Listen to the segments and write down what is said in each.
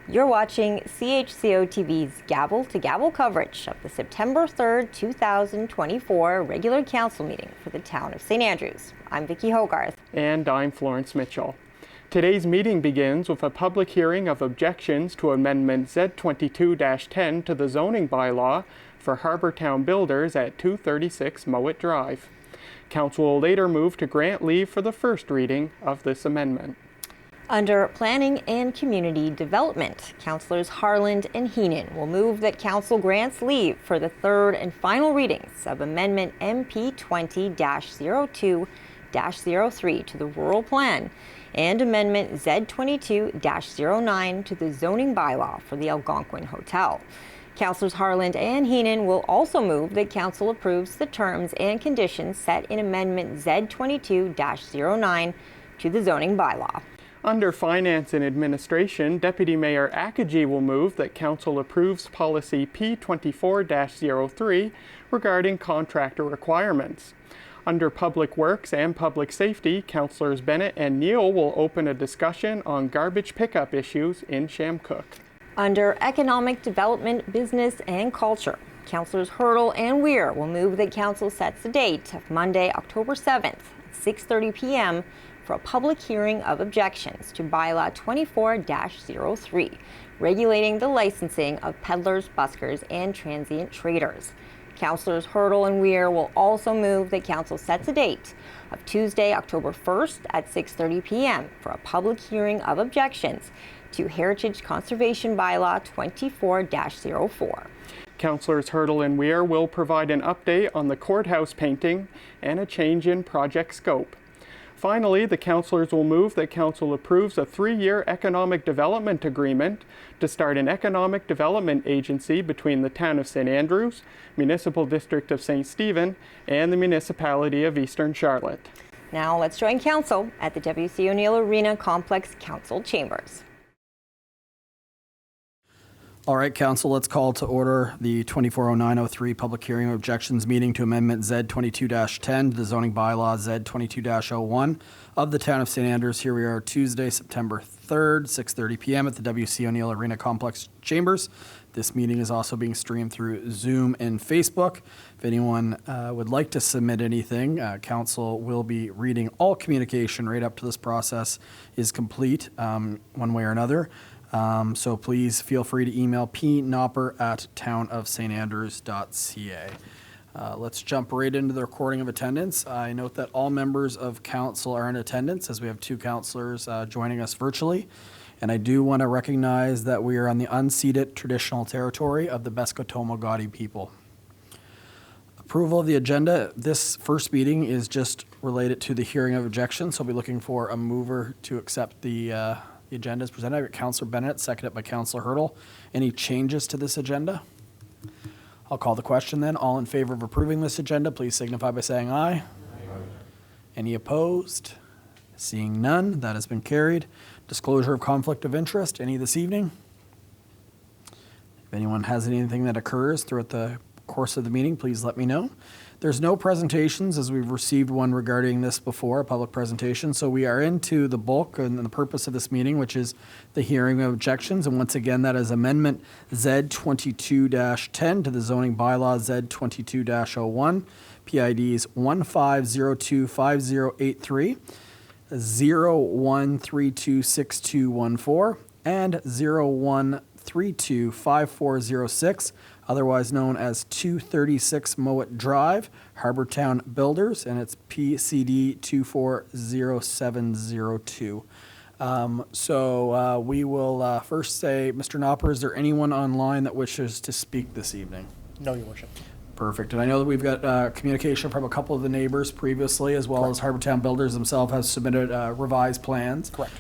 You're watching CHCO-TV's gavel-to-gavel coverage of the September 3rd, 2024 regular council meeting for the town of St. Andrews. I'm Vicki Hogarth. And I'm Florence Mitchell. Today's meeting begins with a public hearing of objections to Amendment Z22-10 to the zoning bylaw for Harbortown Builders at 236 Mowat Drive. Council will later move to grant leave for the first reading of this amendment. Under Planning and Community Development, Councillors Harland and Heenan will move that Council grants leave for the third and final readings of Amendment MP 20-02-03 to the Rural Plan and Amendment Z22-09 to the Zoning Bylaw for the Algonquin Hotel. Councillors Harland and Heenan will also move that Council approves the terms and conditions set in Amendment Z22-09 to the Zoning Bylaw. Under Finance and Administration, Deputy Mayor Akaji will move that Council approves Policy P24-03 regarding contractor requirements. Under Public Works and Public Safety, Councillors Bennett and Neal will open a discussion on garbage pickup issues in Shamcook. Under Economic Development, Business and Culture, Councillors Hurdle and Weir will move that Council sets the date of Monday, October 7th at 6:30 p.m. for a public hearing of objections to Bylaw 24-03, regulating the licensing of peddlers, buskers, and transient traders. Councillors Hurdle and Weir will also move that Council sets a date of Tuesday, October 1st at 6:30 p.m. for a public hearing of objections to Heritage Conservation Bylaw 24-04. Councillors Hurdle and Weir will provide an update on the courthouse painting and a change in project scope. Finally, the councillors will move that Council approves a 3-year economic development agreement to start an economic development agency between the town of St. Andrews, Municipal District of St. Stephen, and the Municipality of Eastern Charlotte. Now let's join Council at the W.C. O'Neill Arena Complex Council Chambers. All right, Council, let's call to order the 240903 public hearing of objections meeting to Amendment Z22-10 to the zoning bylaw Z22-01 of the town of St. Andrews. Here we are Tuesday, September 3rd, 6:30 p.m. at the W.C. O'Neill Arena Complex Chambers. This meeting is also being streamed through Zoom and Facebook. If anyone would like to submit anything, Council will be reading all communication right up to this process is complete one way or another. So please feel free to email pnopper@townofstandrews.ca. Let's jump right into the recording of attendance. I note that all members of council are in attendance as we have 2 councillors joining us virtually. And I do want to recognize that we are on the unceded traditional territory of the Beskotomo people. Approval of the agenda. This first meeting is just related to the hearing of objections. So I'll be looking for a mover to accept the agenda is presented. I've got Councillor Bennett, seconded by Councillor Hurdle. Any changes to this agenda? I'll call the question then. All in favor of approving this agenda, please signify by saying aye. Aye. Any opposed? Seeing none, that has been carried. Disclosure of conflict of interest, any this evening? If anyone has anything that occurs throughout the course of the meeting, please let me know. There's no presentations, as we've received one regarding this before, a public presentation. So we are into the bulk and the purpose of this meeting, which is the hearing of objections. And once again, that is Amendment Z22-10 to the zoning bylaw Z22-01, PIDs 15025083, 01326214, and 01325406. Otherwise known as 236 Mowat Drive, Harbortown Builders, and it's PCD 240702. We will first say, Mr. Nopper, is there anyone online that wishes to speak this evening? No, Your Worship. Perfect. And I know that we've got communication from a couple of the neighbors previously, as well as Harbortown Builders themselves have submitted revised plans. Correct.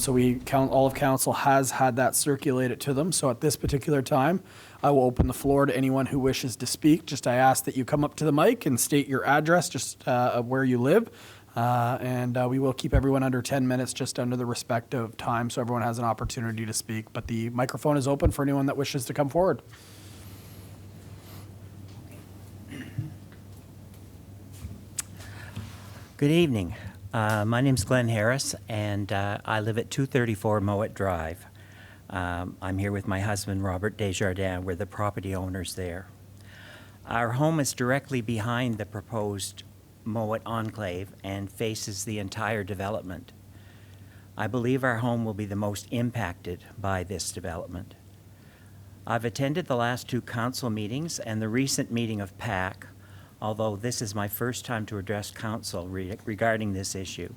So all of council has had that circulated to them. So at this particular time, I will open the floor to anyone who wishes to speak. Just I ask that you come up to the mic and state your address, just of where you live. We will keep everyone under 10 minutes, just under the respect of time, so everyone has an opportunity to speak. But the microphone is open for anyone that wishes to come forward. Good evening. My name's Glenn Harris, and I live at 234 Mowat Drive. I'm here with my husband, Robert Desjardins. We're the property owners there. Our home is directly behind the proposed Mowat enclave and faces the entire development. I believe our home will be the most impacted by this development. I've attended the last two council meetings and the recent meeting of PAC, although this is my first time to address council regarding this issue.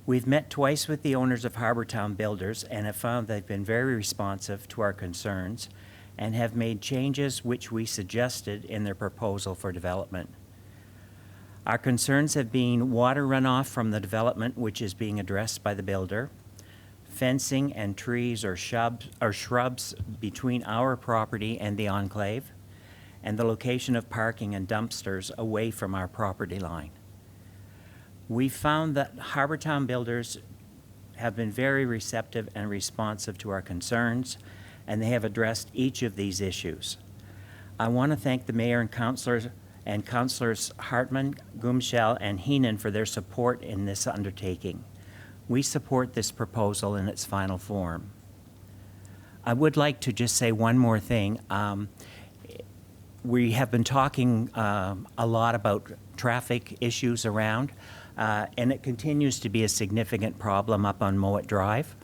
We've met twice with the owners of Harbortown Builders and have found they've been very responsive to our concerns and have made changes which we suggested in their proposal for development. Our concerns have been water runoff from the development, which is being addressed by the builder, fencing and trees or shrubs between our property and the enclave, and the location of parking and dumpsters away from our property line. We found that Harbortown Builders have been very receptive and responsive to our concerns, and they have addressed each of these issues. I want to thank the mayor and councillors Hartman, Gumshell, and Heenan for their support in this undertaking. We support this proposal in its final form. I would like to just say one more thing. We have been talking a lot about traffic issues around, and it continues to be a significant problem up on Mowat Drive.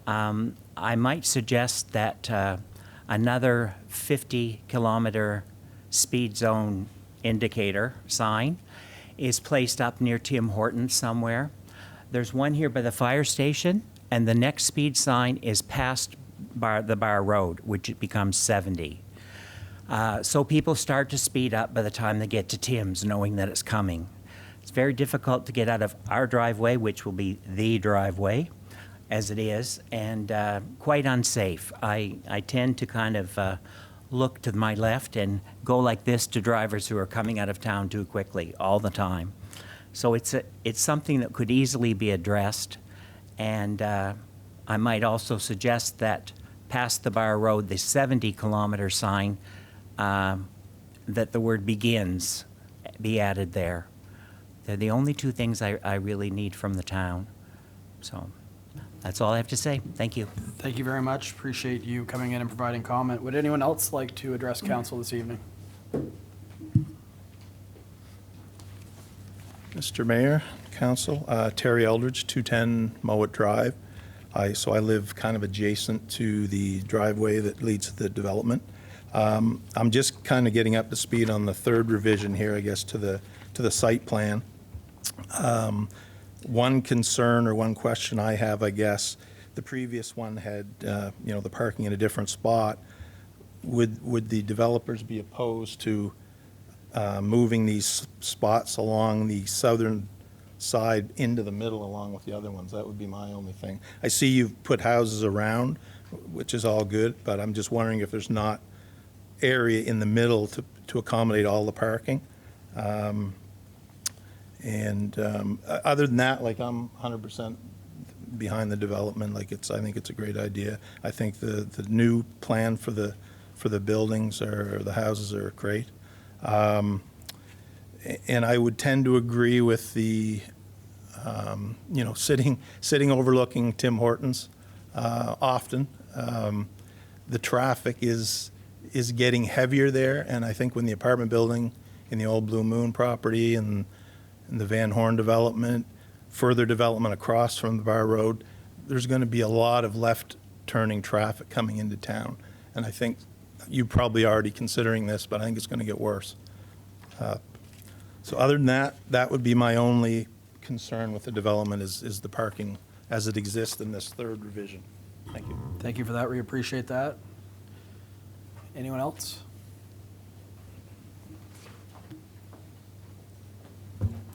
I might suggest that another 50-kilometer speed zone indicator sign is placed up near Tim Hortons somewhere. There's one here by the fire station, and the next speed sign is past the Bar Road, which it becomes 70. So people start to speed up by the time they get to Tim's, knowing that it's coming. It's very difficult to get out of our driveway, which will be the driveway, as it is, and quite unsafe. I tend to kind of look to my left and go like this to drivers who are coming out of town too quickly all the time. So it's something that could easily be addressed, and I might also suggest that past the Bar Road, the 70-kilometer sign, that the word begins be added there. They're the only two things I really need from the town. So that's all I have to say. Thank you. Thank you very much. Appreciate you coming in and providing comment. Would anyone else like to address council this evening? Mr. Mayor, Council, Terry Eldridge, 210 Mowat Drive. So I live kind of adjacent to the driveway that leads to the development. I'm just kind of getting up to speed on the third revision here, I guess, to the site plan. One concern or one question I have, I guess, the previous one had, the parking in a different spot. Would the developers be opposed to moving these spots along the southern side into the middle along with the other ones? That would be my only thing. I see you've put houses around, which is all good, but I'm just wondering if there's not area in the middle to accommodate all the parking. Other than that, like, I'm 100% behind the development. Like, I think it's a great idea. I think the new plan for the buildings or the houses are great. And I would tend to agree with the, sitting overlooking Tim Hortons often. The traffic is getting heavier there, and I think when the apartment building in the old Blue Moon property and the Van Horn development, further development across from the Bar Road, there's going to be a lot of left-turning traffic coming into town. And I think you're probably already considering this, but I think it's going to get worse. So other than that, that would be my only concern with the development is the parking as it exists in this third revision. Thank you. Thank you for that. We appreciate that. Anyone else?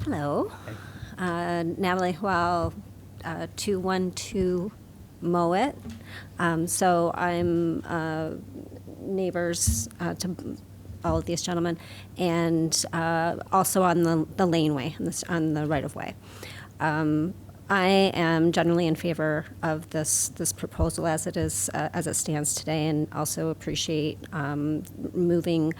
Hello. Natalie Hual, 212 Mowat. So I'm neighbors to all of these gentlemen, and also on the laneway, on the right-of-way. I am generally in favor of this proposal as it is, as it stands today, and also appreciate moving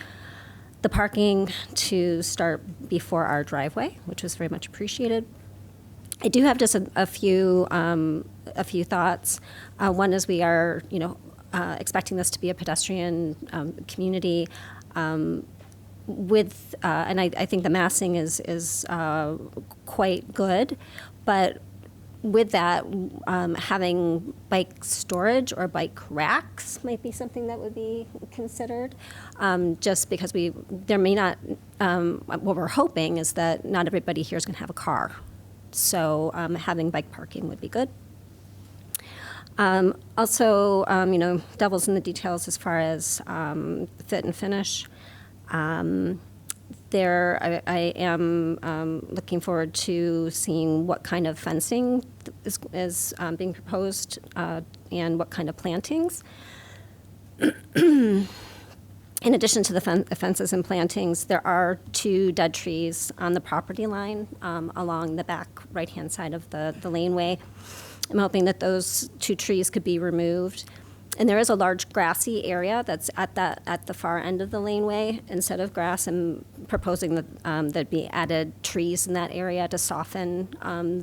the parking to start before our driveway, which was very much appreciated. I do have just a few thoughts. One is we are, expecting this to be a pedestrian community. With and I think the massing is quite good, but with that, having bike storage or bike racks might be something that would be considered. Just because there may not. What we're hoping is that not everybody here is going to have a car, so having bike parking would be good. Also, devil's in the details as far as fit and finish. I am looking forward to seeing what kind of fencing is being proposed and what kind of plantings. In addition to the fences and plantings, there are 2 dead trees on the property line along the back right-hand side of the laneway. I'm hoping that those 2 trees could be removed. And there is a large grassy area that's at the far end of the laneway. Instead of grass, I'm proposing that there'd be added trees in that area to soften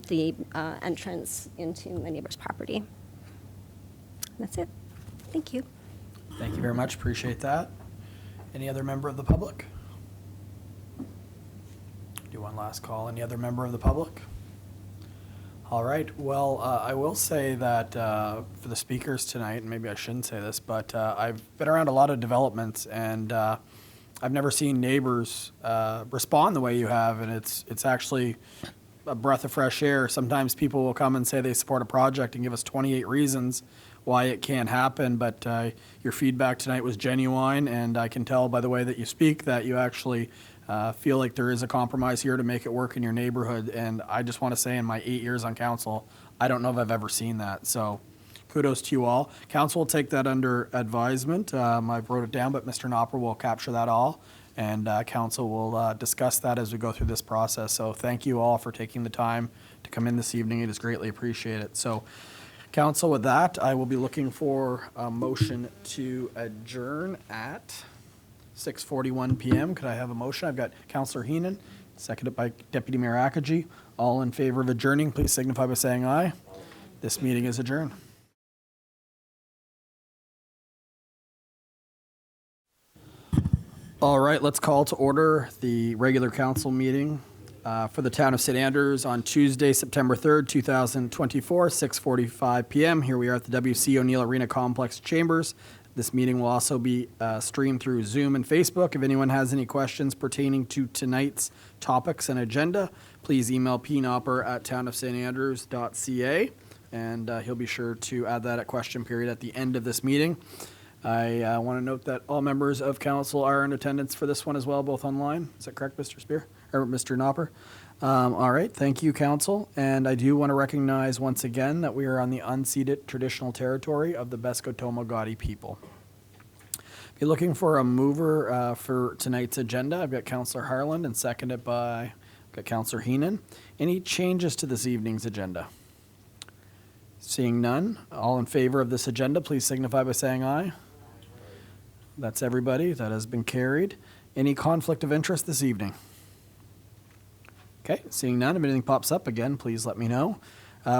the entrance into my neighbor's property. That's it. Thank you. Thank you very much. Appreciate that. Any other member of the public? Do one last call. Any other member of the public? All right. Well, I will say that for the speakers tonight, and maybe I shouldn't say this, but I've been around a lot of developments, and I've never seen neighbors respond the way you have, and it's actually a breath of fresh air. Sometimes people will come and say they support a project and give us 28 reasons why it can't happen, but your feedback tonight was genuine, and I can tell by the way that you speak that you actually feel like there is a compromise here to make it work in your neighborhood. And I just want to say in my 8 years on council, I don't know if I've ever seen that. So kudos to you all. Council will take that under advisement. I've wrote it down, but Mr. Knopper will capture that all. And council will discuss that as we go through this process. So thank you all for taking the time to come in this evening. It is greatly appreciated. So council, with that, I will be looking for a motion to adjourn at 6:41 p.m. Could I have a motion? I've got Councillor Heenan, seconded by Deputy Mayor Akaji. All in favor of adjourning, please signify by saying aye. This meeting is adjourned. All right, let's call to order the regular council meeting for the town of St. Andrews on Tuesday, September 3rd, 2024, 6:45 p.m. Here we are at the W.C. O'Neill Arena Complex Chambers. This meeting will also be streamed through Zoom and Facebook. If anyone has any questions pertaining to tonight's topics and agenda, please email pnopper@townofstandrews.ca, and he'll be sure to add that at question period at the end of this meeting. I want to note that all members of council are in attendance for this one as well, both online. Is that correct, Mr. Spear, or Mr. Knopper? All right, thank you, council. And I do want to recognize once again that we are on the unceded traditional territory of the Beskotomo people. If you're looking for a mover for tonight's agenda, I've got Councillor Harland and seconded by Councillor Heenan. Any changes to this evening's agenda? Seeing none, all in favor of this agenda, please signify by saying aye. That's everybody. That has been carried. Any conflict of interest this evening? Okay, seeing none, if anything pops up again, please let me know.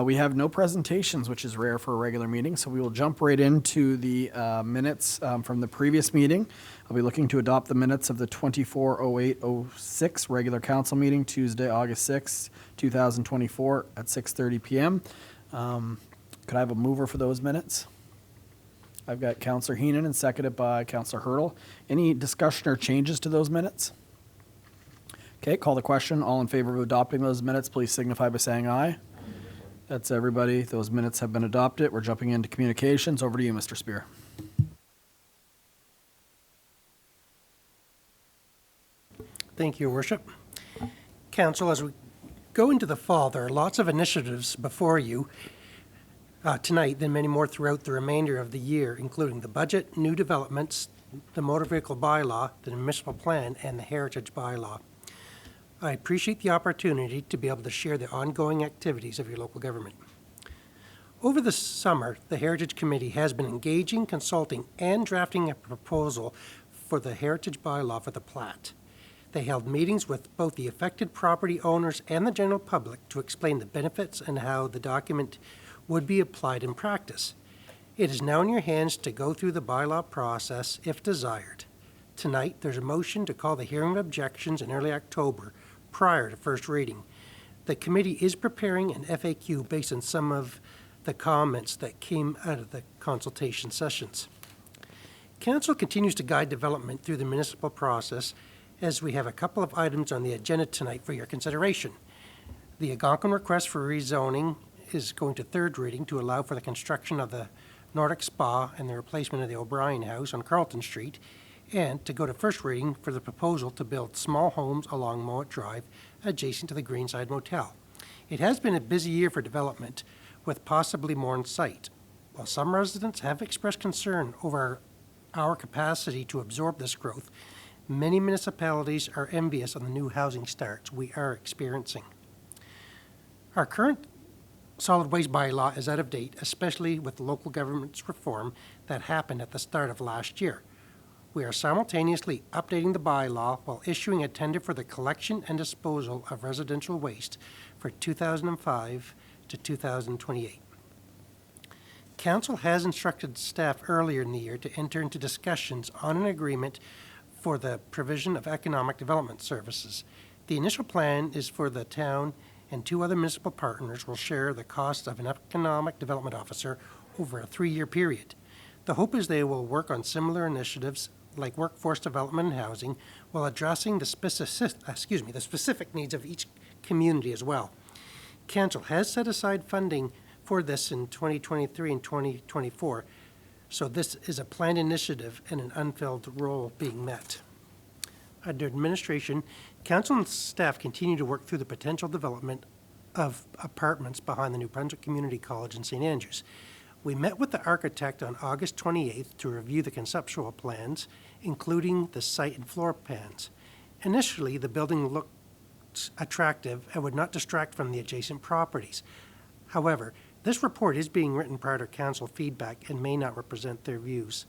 We have no presentations, which is rare for a regular meeting, so we will jump right into the minutes from the previous meeting. I'll be looking to adopt the minutes of the 24/08/06 regular council meeting, Tuesday, August 6, 2024 at 6:30 p.m. Could I have a mover for those minutes? I've got Councillor Heenan and seconded by Councillor Hurdle. Any discussion or changes to those minutes? Okay, call the question. All in favor of adopting those minutes, please signify by saying aye. That's everybody. Those minutes have been adopted. We're jumping into communications. Over to you, Mr. Spear. Thank you, Your Worship. Council, as we go into the fall, there are lots of initiatives before you tonight, then many more throughout the remainder of the year, including the budget, new developments, the motor vehicle bylaw, the municipal plan, and the heritage bylaw. I appreciate the opportunity to be able to share the ongoing activities of your local government. Over the summer, the Heritage Committee has been engaging, consulting, and drafting a proposal for the heritage bylaw for the plat. They held meetings with both the affected property owners and the general public to explain the benefits and how the document would be applied in practice. It is now in your hands to go through the bylaw process if desired. Tonight, there's a motion to call the hearing of objections in early October prior to first reading. The committee is preparing an FAQ based on some of the comments that came out of the consultation sessions. Council continues to guide development through the municipal process as we have a couple of items on the agenda tonight for your consideration. The Algonquin request for rezoning is going to third reading to allow for the construction of the Nordic Spa and the replacement of the O'Brien House on Carlton Street, and to go to first reading for the proposal to build small homes along Mowat Drive adjacent to the Greenside Motel. It has been a busy year for development, with possibly more in sight. While some residents have expressed concern over our capacity to absorb this growth, many municipalities are envious of the new housing starts we are experiencing. Our current solid waste bylaw is out of date, especially with local government's reform that happened at the start of last year. We are simultaneously updating the bylaw while issuing a tender for the collection and disposal of residential waste for 2005 to 2028. Council has instructed staff earlier in the year to enter into discussions on an agreement for the provision of economic development services. The initial plan is for the town and two other municipal partners will share the cost of an economic development officer over a 3-year period. The hope is they will work on similar initiatives like workforce development and housing while addressing the specific needs of each community as well. Council has set aside funding for this in 2023 and 2024, so this is a planned initiative and an unfilled role being met. Under administration, council and staff continue to work through the potential development of apartments behind the New Brunswick Community College in St. Andrews. We met with the architect on August 28th to review the conceptual plans, including the site and floor plans. Initially, the building looked attractive and would not distract from the adjacent properties. However, this report is being written prior to council feedback and may not represent their views.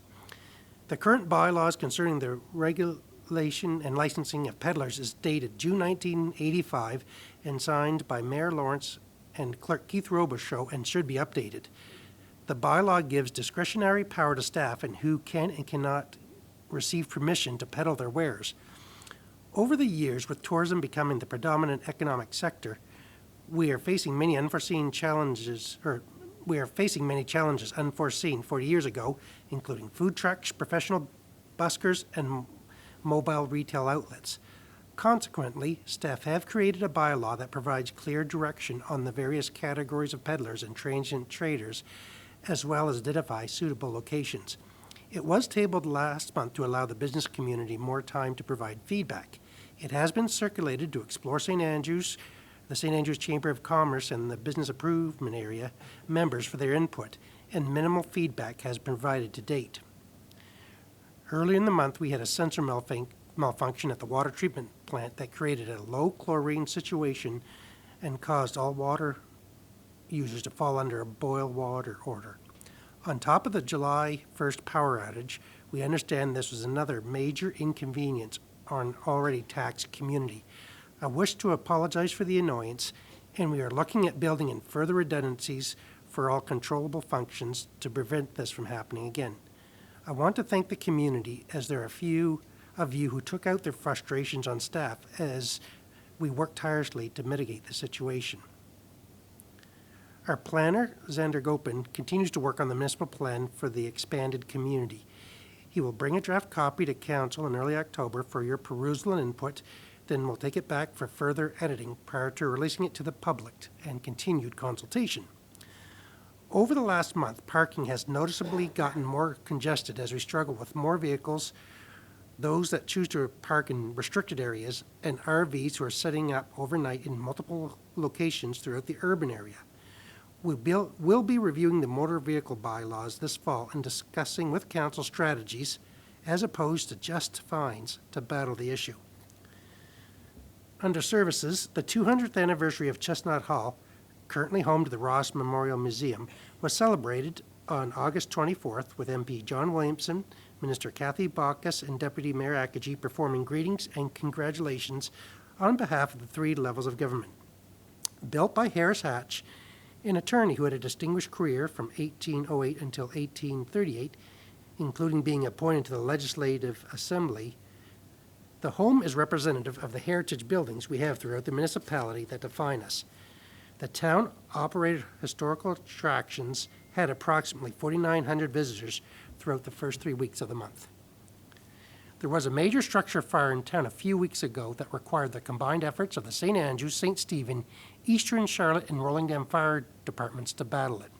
The current bylaws concerning the regulation and licensing of peddlers is dated June 1985 and signed by Mayor Lawrence and Clerk Keith Robichaud and should be updated. The bylaw gives discretionary power to staff and who can and cannot receive permission to peddle their wares. Over the years, with tourism becoming the predominant economic sector, we are facing many challenges unforeseen 40 years ago, including food trucks, professional buskers, and mobile retail outlets. Consequently, staff have created a bylaw that provides clear direction on the various categories of peddlers and transient traders, as well as identify suitable locations. It was tabled last month to allow the business community more time to provide feedback. It has been circulated to Explore St. Andrews, the St. Andrews Chamber of Commerce, and the Business Improvement Area members for their input, and minimal feedback has been provided to date. Early in the month, we had a sensor malfunction at the water treatment plant that created a low chlorine situation and caused all water users to fall under a boil water order. On top of the July 1st power outage, we understand this was another major inconvenience on an already taxed community. I wish to apologize for the annoyance, and we are looking at building in further redundancies for all controllable functions to prevent this from happening again. I want to thank the community, as there are a few of you who took out their frustrations on staff as we worked tirelessly to mitigate the situation. Our planner, Xander Gopin, continues to work on the municipal plan for the expanded community. He will bring a draft copy to council in early October for your perusal and input, then we'll take it back for further editing prior to releasing it to the public and continued consultation. Over the last month, parking has noticeably gotten more congested as we struggle with more vehicles, those that choose to park in restricted areas, and RVs who are setting up overnight in multiple locations throughout the urban area. We'll be reviewing the motor vehicle bylaws this fall and discussing with council strategies as opposed to just fines to battle the issue. Under services, the 200th anniversary of Chestnut Hall, currently home to the Ross Memorial Museum, was celebrated on August 24th with MP John Williamson, Minister Kathy Baucus and Deputy Mayor Akaji performing greetings and congratulations on behalf of the 3 levels of government. Built by Harris Hatch, an attorney who had a distinguished career from 1808 until 1838, including being appointed to the Legislative Assembly, the home is representative of the heritage buildings we have throughout the municipality that define us. The town-operated historical attractions had approximately 4,900 visitors throughout the first 3 weeks of the month. There was a major structure fire in town a few weeks ago that required the combined efforts of the St. Andrews, St. Stephen, Eastern Charlotte, and Rolling Dam Fire Departments to battle it.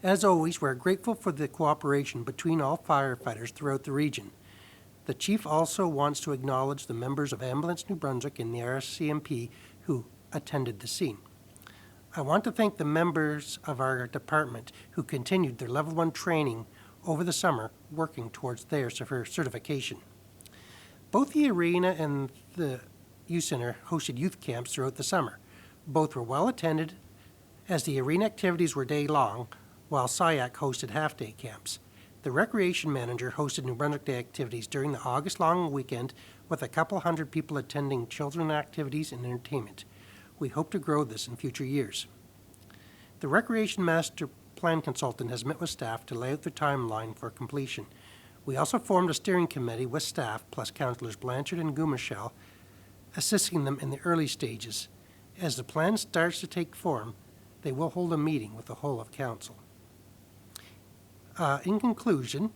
As always, we're grateful for the cooperation between all firefighters throughout the region. The chief also wants to acknowledge the members of Ambulance New Brunswick and the RCMP who attended the scene. I want to thank the members of our department who continued their Level 1 training over the summer, working towards their certification. Both the arena and the youth center hosted youth camps throughout the summer. Both were well attended, as the arena activities were day-long, while SIAC hosted half-day camps. The recreation manager hosted New Brunswick Day activities during the August long weekend, with a couple hundred people attending children activities and entertainment. We hope to grow this in future years. The Recreation Master Plan Consultant has met with staff to lay out the timeline for completion. We also formed a steering committee with staff, plus Councillors Blanchard and Gumashell, assisting them in the early stages. As the plan starts to take form, they will hold a meeting with the whole of Council. In conclusion,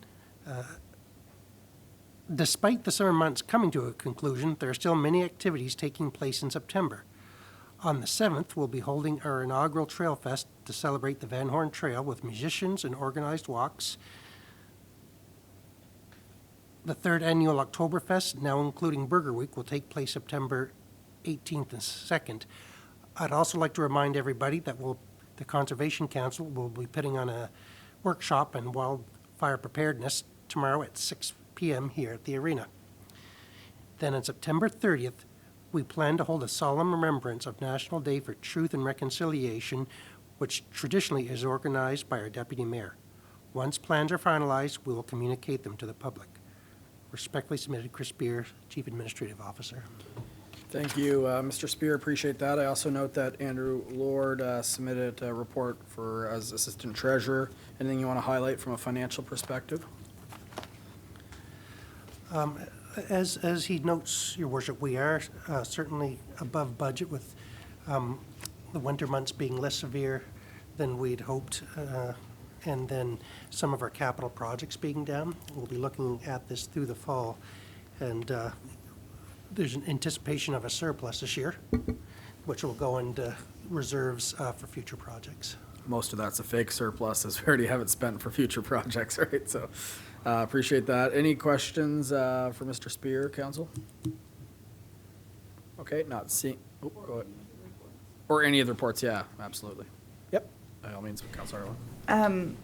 despite the summer months coming to a conclusion, there are still many activities taking place in September. On the 7th, we'll be holding our inaugural Trail Fest to celebrate the Van Horn Trail with musicians and organized walks. The 3rd annual Oktoberfest, now including Burger Week, will take place September 18th and 2nd. I'd also like to remind everybody that the Conservation Council will be putting on a workshop on wildfire preparedness tomorrow at 6 p.m. here at the arena. Then on September 30th, we plan to hold a solemn remembrance of National Day for Truth and Reconciliation, which traditionally is organized by our Deputy Mayor. Once plans are finalized, we will communicate them to the public. Respectfully submitted, Chris Beer, Chief Administrative Officer. Thank you, Mr. Spear. Appreciate that. I also note that Andrew Lord submitted a report as Assistant Treasurer. Anything you want to highlight from a financial perspective? As he notes, Your Worship, we are certainly above budget with the winter months being less severe than we'd hoped, and then some of our capital projects being down. We'll be looking at this through the fall, and there's an anticipation of a surplus this year, which will go into reserves for future projects. Most of that's a fake surplus, as we already have it spent for future projects, right? So appreciate that. Any questions for Mr. Spear, Council? Okay, not seeing. Oh, go ahead. Or any of the reports, yeah, absolutely. Yep, by all means, Councilor Arlen.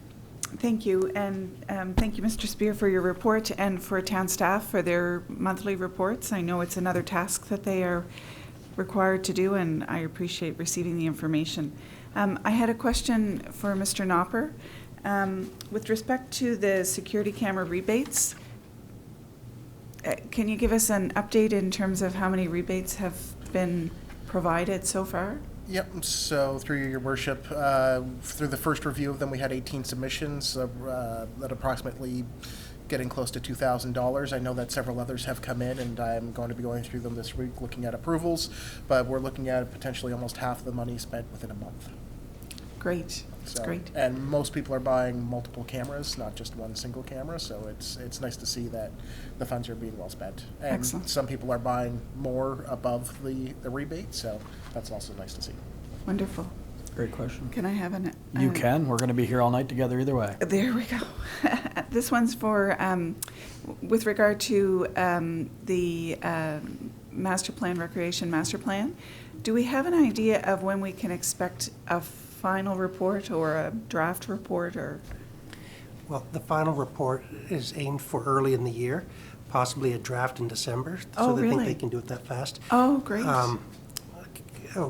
Thank you, and thank you, Mr. Spear, for your report and for town staff for their monthly reports. I know it's another task that they are required to do, and I appreciate receiving the information. I had a question for Mr. Knopper. With respect to the security camera rebates, can you give us an update in terms of how many rebates have been provided so far? Yep, so through your worship, through the first review of them, we had 18 submissions that approximately getting close to $2,000. I know that several others have come in, and I'm going to be going through them this week looking at approvals, but we're looking at potentially almost half the money spent within a month. Great, that's great. And most people are buying multiple cameras, not just one single camera, so it's nice to see that the funds are being well spent. And excellent. Some people are buying more above the rebate, so that's also nice to see. Wonderful. Great question. Can I have an... You can. We're going to be here all night together either way. There we go. This one's for, with regard to the recreation master plan. Do we have an idea of when we can expect a final report or a draft report, or? Well, the final report is aimed for early in the year, possibly a draft in December. Oh, so they really? think they can do it that fast. Oh, great.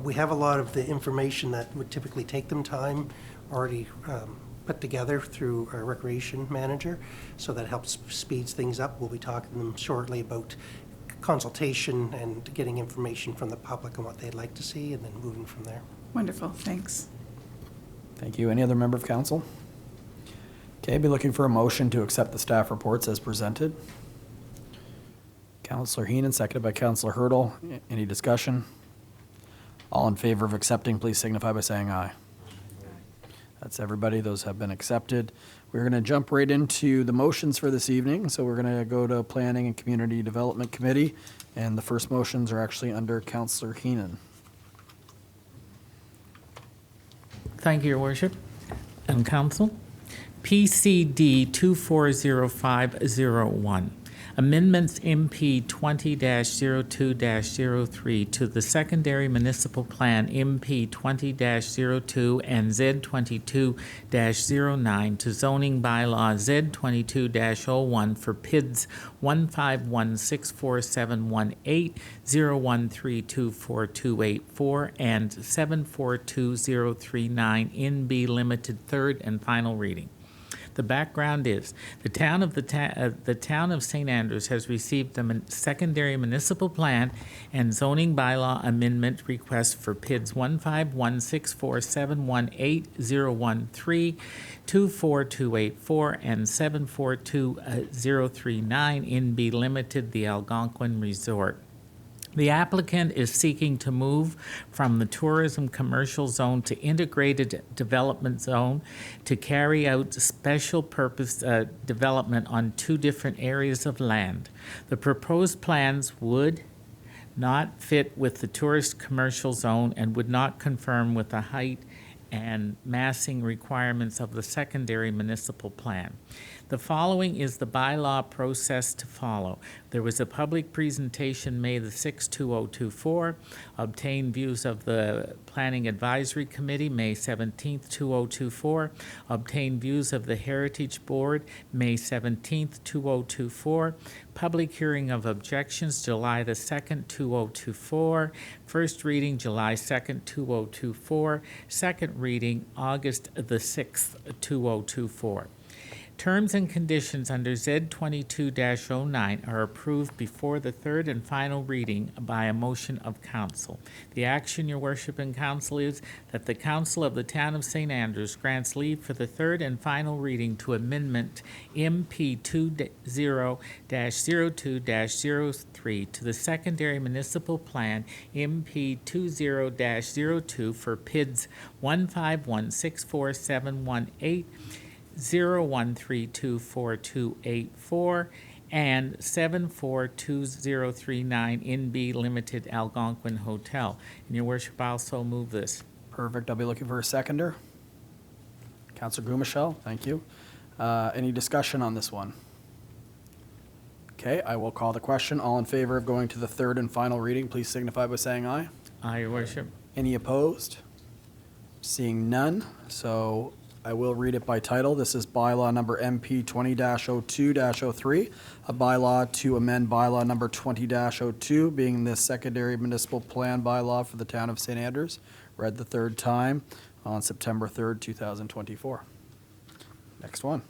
We have a lot of the information that would typically take them time already put together through our recreation manager, so that helps speeds things up. We'll be talking to them shortly about consultation and getting information from the public on what they'd like to see, and then moving from there. Wonderful, thanks. Thank you. Any other member of council? Okay, be looking for a motion to accept the staff reports as presented. Councillor Heenan, seconded by Councillor Hurdle. Any discussion? All in favor of accepting, please signify by saying aye. That's everybody. Those have been accepted. We're going to jump right into the motions for this evening. So we're going to go to Planning and Community Development Committee, and the first motions are actually under Councillor Heenan. Thank you, Your Worship and Council. PCD 240501. Amendments MP 20-02-03 to the Secondary Municipal Plan MP 20-02 and Z22-09 to Zoning Bylaw Z22-01 for PIDs 151647180, 01324284, and 742039 in B Limited, third and final reading. The background is the town of St. Andrews has received a secondary municipal plan and zoning bylaw amendment request for PIDs 15164718013, 24284, and 742039 in B Limited, the Algonquin Resort. The applicant is seeking to move from the tourism commercial zone to integrated development zone to carry out special purpose development on two different areas of land. The proposed plans would not fit with the tourist commercial zone and would not conform with the height and massing requirements of the secondary municipal plan. The following is the bylaw process to follow. There was a public presentation May the 6th, 2024, obtained views of the Planning Advisory Committee May 17th, 2024, obtained views of the Heritage Board May 17th, 2024, public hearing of objections July the 2nd, 2024, first reading July 2nd, 2024, second reading August the 6th, 2024. Terms and conditions under Z22-09 are approved before the third and final reading by a motion of council. The action, Your Worship and Council, is that the Council of the Town of St. Andrews grants leave for the third and final reading to Amendment MP 20-02-03 to the Secondary Municipal Plan MP 20-02 for PIDs 151647180, 01324284 and 742039 in B Limited Algonquin Hotel. And Your Worship, I also move this. Perfect. I'll be looking for a seconder. Councillor Gumashell, thank you. Any discussion on this one? Okay, I will call the question. All in favor of going to the third and final reading, please signify by saying aye. Aye, Your Worship. Any opposed? Seeing none, so I will read it by title. This is bylaw number MP 20-02-03, a bylaw to amend bylaw number 20-02, being the secondary municipal plan bylaw for the town of St. Andrews, read the third time on September 3rd, 2024. Next one.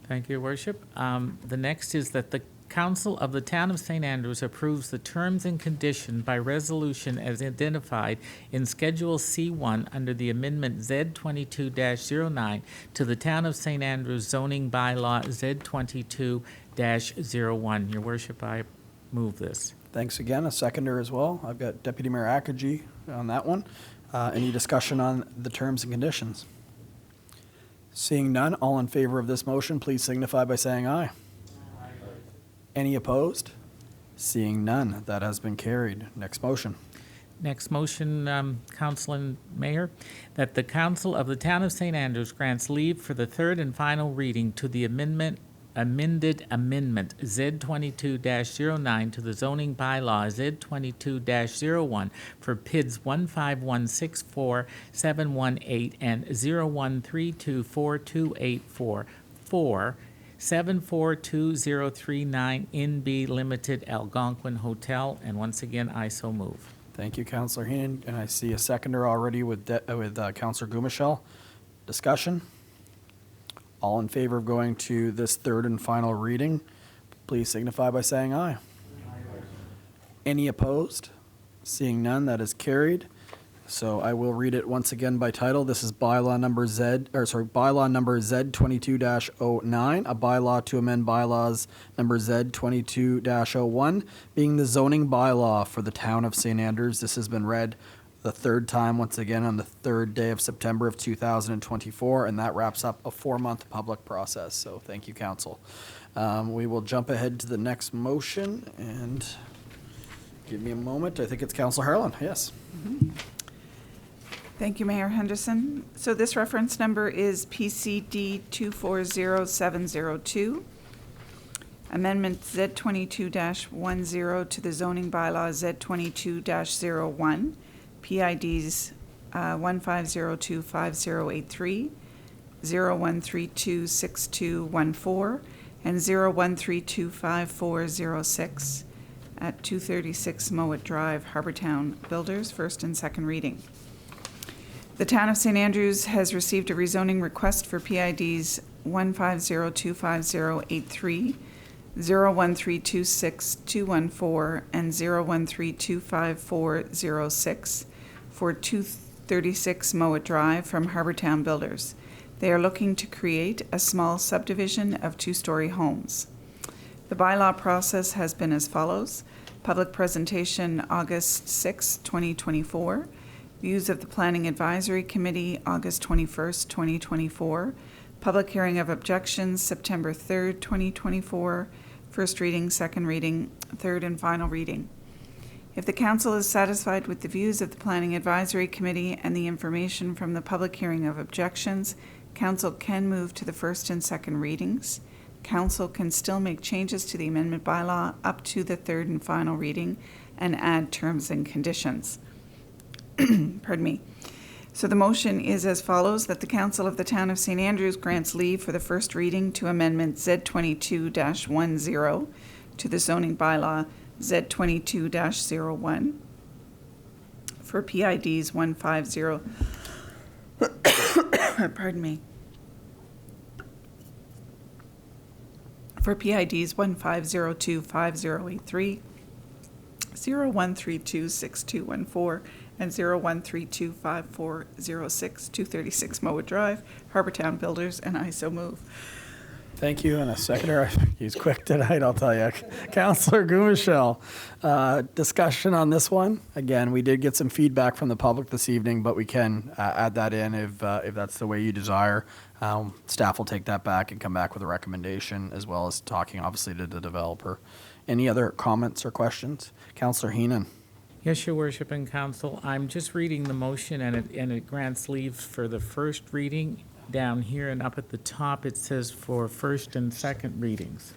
Thank you, Your Worship. The next is that the Council of the Town of St. Andrews approves the terms and conditions by resolution as identified in Schedule C1 under the Amendment Z22-09 to the Town of St. Andrews zoning bylaw Z22-01. Your Worship, I move this. Thanks again. A seconder as well. I've got Deputy Mayor Akaji on that one. Any discussion on the terms and conditions? Seeing none, all in favor of this motion, please signify by saying aye. Any opposed? Seeing none, that has been carried. Next motion. Next motion, Council and Mayor, that the Council of the Town of St. Andrews grants leave for the third and final reading to the amended amendment Z22-09 to the zoning bylaw Z22-01 for PIDs 151647180 and 01324284 for 742039 in B Limited Algonquin Hotel, and once again, I so move. Thank you, Councillor Heenan. And I see a seconder already with Councillor Gumashell. Discussion? All in favor of going to this third and final reading, please signify by saying aye. Any opposed? Seeing none, that is carried. So I will read it once again by title. This is bylaw number bylaw number Z22-09, a bylaw to amend bylaws number Z22-01, being the zoning bylaw for the town of St. Andrews. This has been read the third time, once again, on the third day of September of 2024, and that wraps up a 4-month public process. So thank you, council. We will jump ahead to the next motion, and give me a moment. I think it's Councillor Harlan. Yes. Thank you, Mayor Henderson. So this reference number is PCD 240702. Amendment Z22-10 to the zoning bylaw Z22-01. PIDs 15025083, 01326214, and 01325406 at 236 Mowat Drive, Harbortown Builders, first and second reading. The Town of St. Andrews has received a rezoning request for PIDs 15025083, 01326214, and 01325406 for 236 Mowat Drive from Harbortown Builders. They are looking to create a small subdivision of 2-story homes. The bylaw process has been as follows. Public presentation August 6, 2024. Views of the Planning Advisory Committee August 21st, 2024. Public hearing of objections September 3rd, 2024. First reading, second reading, third and final reading. If the council is satisfied with the views of the Planning Advisory Committee and the information from the public hearing of objections, council can move to the first and second readings. Council can still make changes to the amendment bylaw up to the third and final reading and add terms and conditions. Pardon me. So the motion is as follows, that the Council of the Town of St. Andrews grants leave for the first reading to Amendment Z22-10 to the zoning bylaw Z22-01 for PIDs 150 pardon me. For PIDs 15025083, 01326214, and 01325406, 236 Mowat Drive, Harbortown Builders, and I so move. Thank you. And a seconder, he's quick tonight, I'll tell you. Councillor Gummichel, discussion on this one. Again, we did get some feedback from the public this evening, but we can add that in if that's the way you desire. Staff will take that back and come back with a recommendation, as well as talking, obviously, to the developer. Any other comments or questions? Councillor Heenan. Yes, Your Worship and Council. I'm just reading the motion, and it grants leave for the first reading. Down here and up at the top, it says for first and second readings.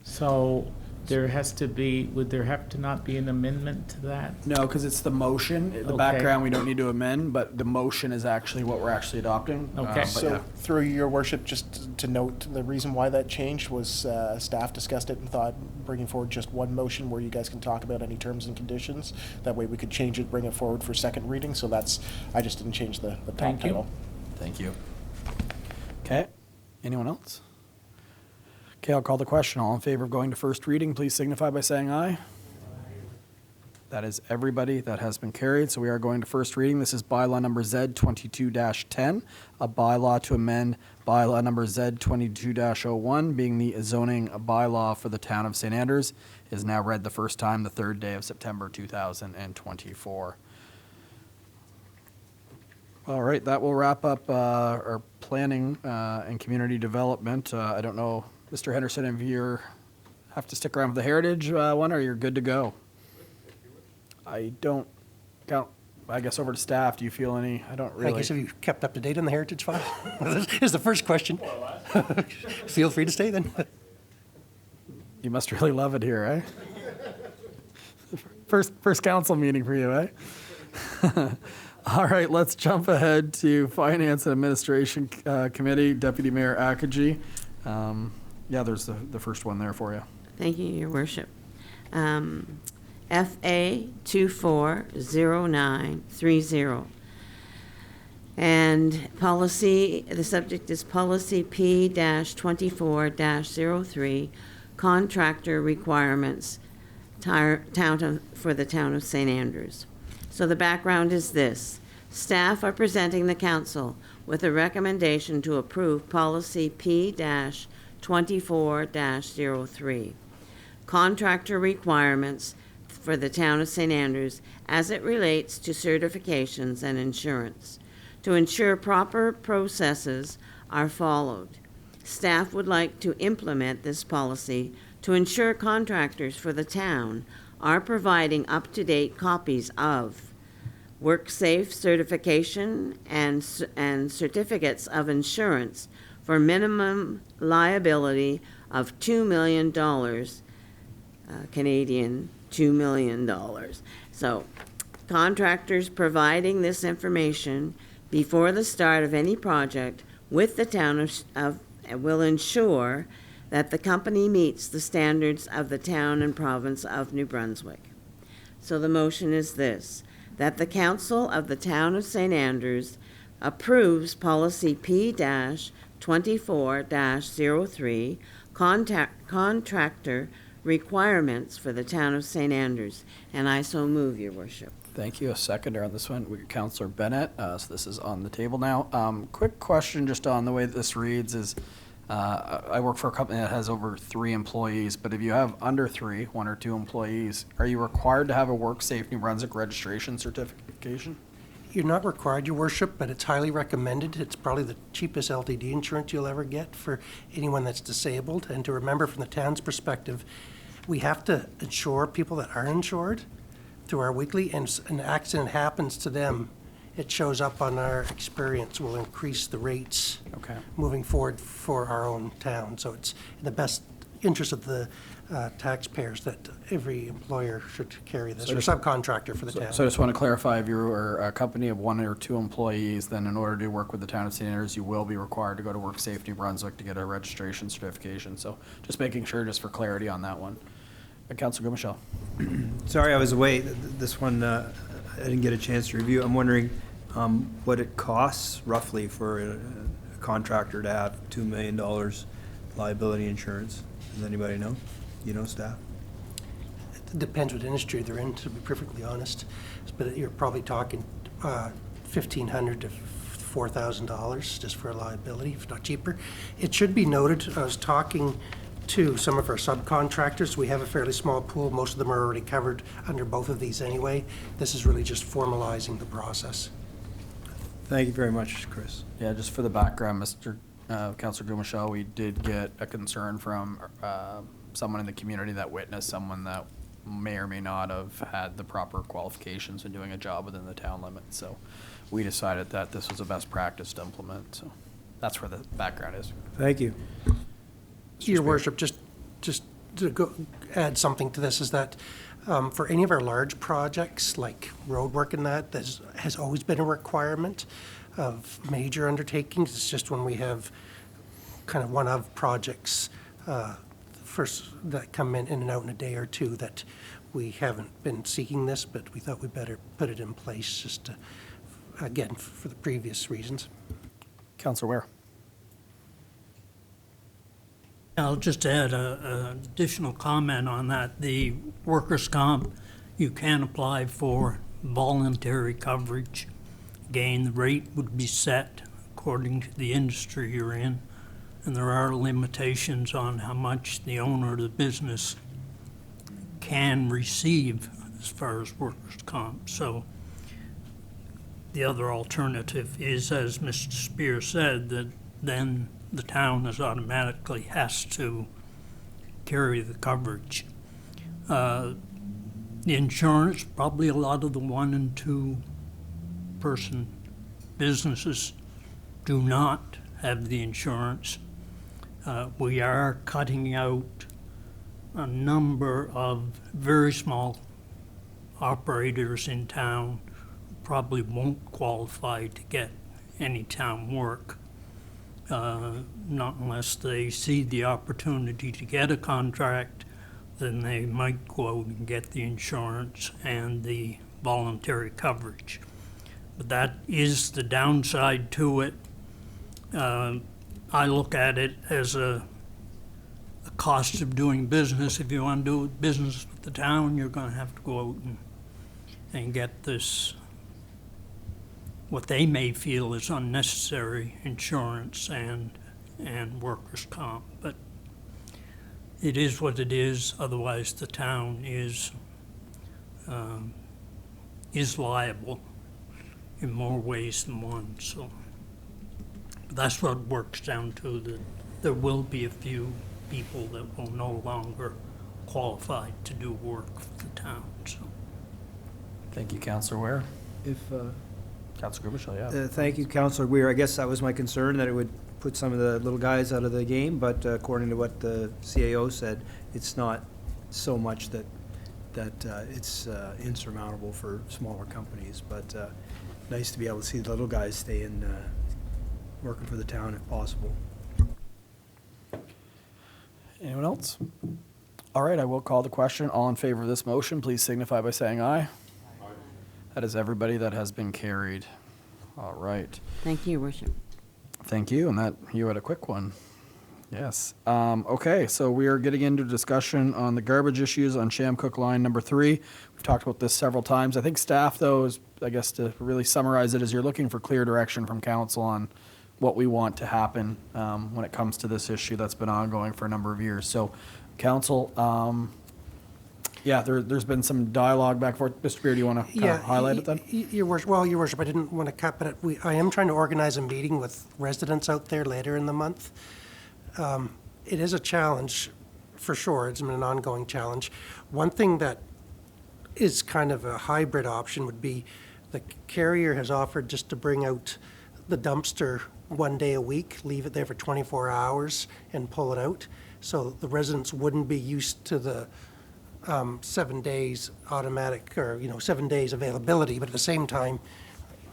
So there has to be, would there have to not be an amendment to that? No, because it's the motion. The background we don't need to amend, but the motion is actually what we're actually adopting. Okay. So through your worship, just to note, the reason why that changed was staff discussed it and thought bringing forward just one motion where you guys can talk about any terms and conditions. That way we could change it, bring it forward for second reading. So that's, I just didn't change the top Thank you. title. Thank you. Okay. Anyone else? Okay, I'll call the question. All in favor of going to first reading, please signify by saying aye. That is everybody. That has been carried. So we are going to first reading. This is bylaw number Z22-10, a bylaw to amend bylaw number Z22-01, being the zoning bylaw for the town of St. Andrews, is now read the first time, the third day of September 2024. All right, that will wrap up our planning and community development. I don't know, Mr. Henderson, if you have to stick around for the heritage one, or you're good to go? I don't count. I guess over to staff. Do you feel any? I don't really. I guess have you kept up to date on the heritage file? Is the first question. Feel free to stay then. You must really love it here, eh? First council meeting for you, eh? All right, let's jump ahead to Finance and Administration Committee, Deputy Mayor Akaji. Yeah, there's the first one there for you. Thank you, Your Worship. FA 240930. And policy, the subject is policy P-24-03, contractor requirements for the town of St. Andrews. So the background is this. Staff are presenting the council with a recommendation to approve policy P-24-03, contractor requirements for the town of St. Andrews as it relates to certifications and insurance. To ensure proper processes are followed, staff would like to implement this policy to ensure contractors for the town are providing up-to-date copies of WorkSafe certification and certificates of insurance for minimum liability of $2 million, Canadian $2 million. So contractors providing this information before the start of any project with the town will ensure that the company meets the standards of the town and province of New Brunswick. So the motion is this, that the council of the town of St. Andrews approves policy P-24-03, contractor requirements for the town of St. Andrews. And I so move, your worship. Thank you. A seconder on this one, we got Councillor Bennett. So this is on the table now. Quick question just on the way that this reads is, I work for a company that has over 3 employees, but if you have under 3, 1 or 2 employees, are you required to have a WorkSafe New Brunswick registration certification? You're not required, your worship, but it's highly recommended. It's probably the cheapest LTD insurance you'll ever get for anyone that's disabled. And to remember from the town's perspective, we have to insure people that are insured through our weekly, and an accident happens to them, it shows up on our experience, will increase the rates moving forward for our own town. So it's in the best interest of the taxpayers that every employer should carry this, or subcontractor for the town. So I just want to clarify, if you're a company of 1 or 2 employees, then in order to work with the town of St. Andrews, you will be required to go to WorkSafe New Brunswick to get a registration certification. So just making sure, just for clarity on that one. Councilor Michelle. Sorry, I was away. This one, I didn't get a chance to review. I'm wondering what it costs roughly for a contractor to have $2 million liability insurance. Does anybody know? You know, staff? It depends what industry they're in, to be perfectly honest. But you're probably talking $1,500 to $4,000 just for a liability, if not cheaper. It should be noted, I was talking to some of our subcontractors. We have a fairly small pool. Most of them are already covered under both of these anyway. This is really just formalizing the process. Thank you very much, Chris. Yeah, just for the background, Mr. Councilor Gumichel, we did get a concern from someone in the community that witnessed someone that may or may not have had the proper qualifications in doing a job within the town limits. So we decided that this was a best practice to implement. So that's where the background is. Thank you. Your worship, just to add something to this, is that for any of our large projects like road work and that has always been a requirement of major undertakings. It's just when we have kind of one-of projects first that come in and out in a day or two that we haven't been seeking this, but we thought we better put it in place just to, again, for the previous reasons. Councilor Ware. I'll just add an additional comment on that. The workers' comp, you can apply for voluntary coverage. Again, the rate would be set according to the industry you're in, and there are limitations on how much the owner of the business can receive as far as workers' comp. So the other alternative is, as Mr. Spear said, that then the town automatically has to carry the coverage. The insurance, probably a lot of the 1 and 2 person businesses do not have the insurance. We are cutting out a number of very small operators in town who probably won't qualify to get any town work. Not unless they see the opportunity to get a contract, then they might go out and get the insurance and the voluntary coverage. But that is the downside to it. I look at it as a cost of doing business. If you want to do business with the town, you're going to have to go out and get this, what they may feel is unnecessary insurance and workers' comp. But it is what it is. Otherwise, the town is liable in more ways than one. So that's what it works down to. That there will be a few people that will no longer qualify to do work for the town. So. Thank you, Councillor Ware. If, Councillor Gubishal, yeah. thank you, Councillor Weir. I guess that was my concern, that it would put some of the little guys out of the game, but according to what the CAO said, it's not so much that it's insurmountable for smaller companies, but nice to be able to see the little guys stay in, working for the town if possible. Anyone else? All right, I will call the question. All in favor of this motion, please signify by saying aye. Aye. That is everybody. That has been carried. All right. Thank you, Your Worship. Thank you, and that you had a quick one. Yes. Okay, so we are getting into discussion on the garbage issues on Shamcook Line number 3. We've talked about this several times. I think staff, though, is, I guess to really summarize it, is you're looking for clear direction from council on what we want to happen when it comes to this issue that's been ongoing for a number of years. So, council, yeah, there's been some dialogue back and forth. Mr. Beer, do you want to highlight it then? Your Worship, I didn't want to cut, but I am trying to organize a meeting with residents out there later in the month. It is a challenge, for sure. It's been an ongoing challenge. One thing that is kind of a hybrid option would be the carrier has offered just to bring out the dumpster one day a week, leave it there for 24 hours and pull it out. So the residents wouldn't be used to the 7 days automatic, or 7 days availability, but at the same time,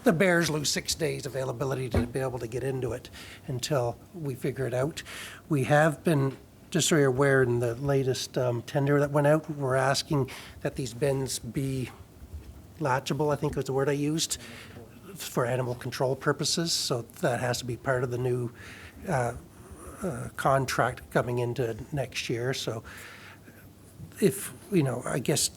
the Bears lose 6 days availability to be able to get into it until we figure it out. We have been, just so you're aware, in the latest tender that went out, we're asking that these bins be latchable, I think was the word I used, for animal control purposes. So that has to be part of the new contract coming into next year. So if, I guess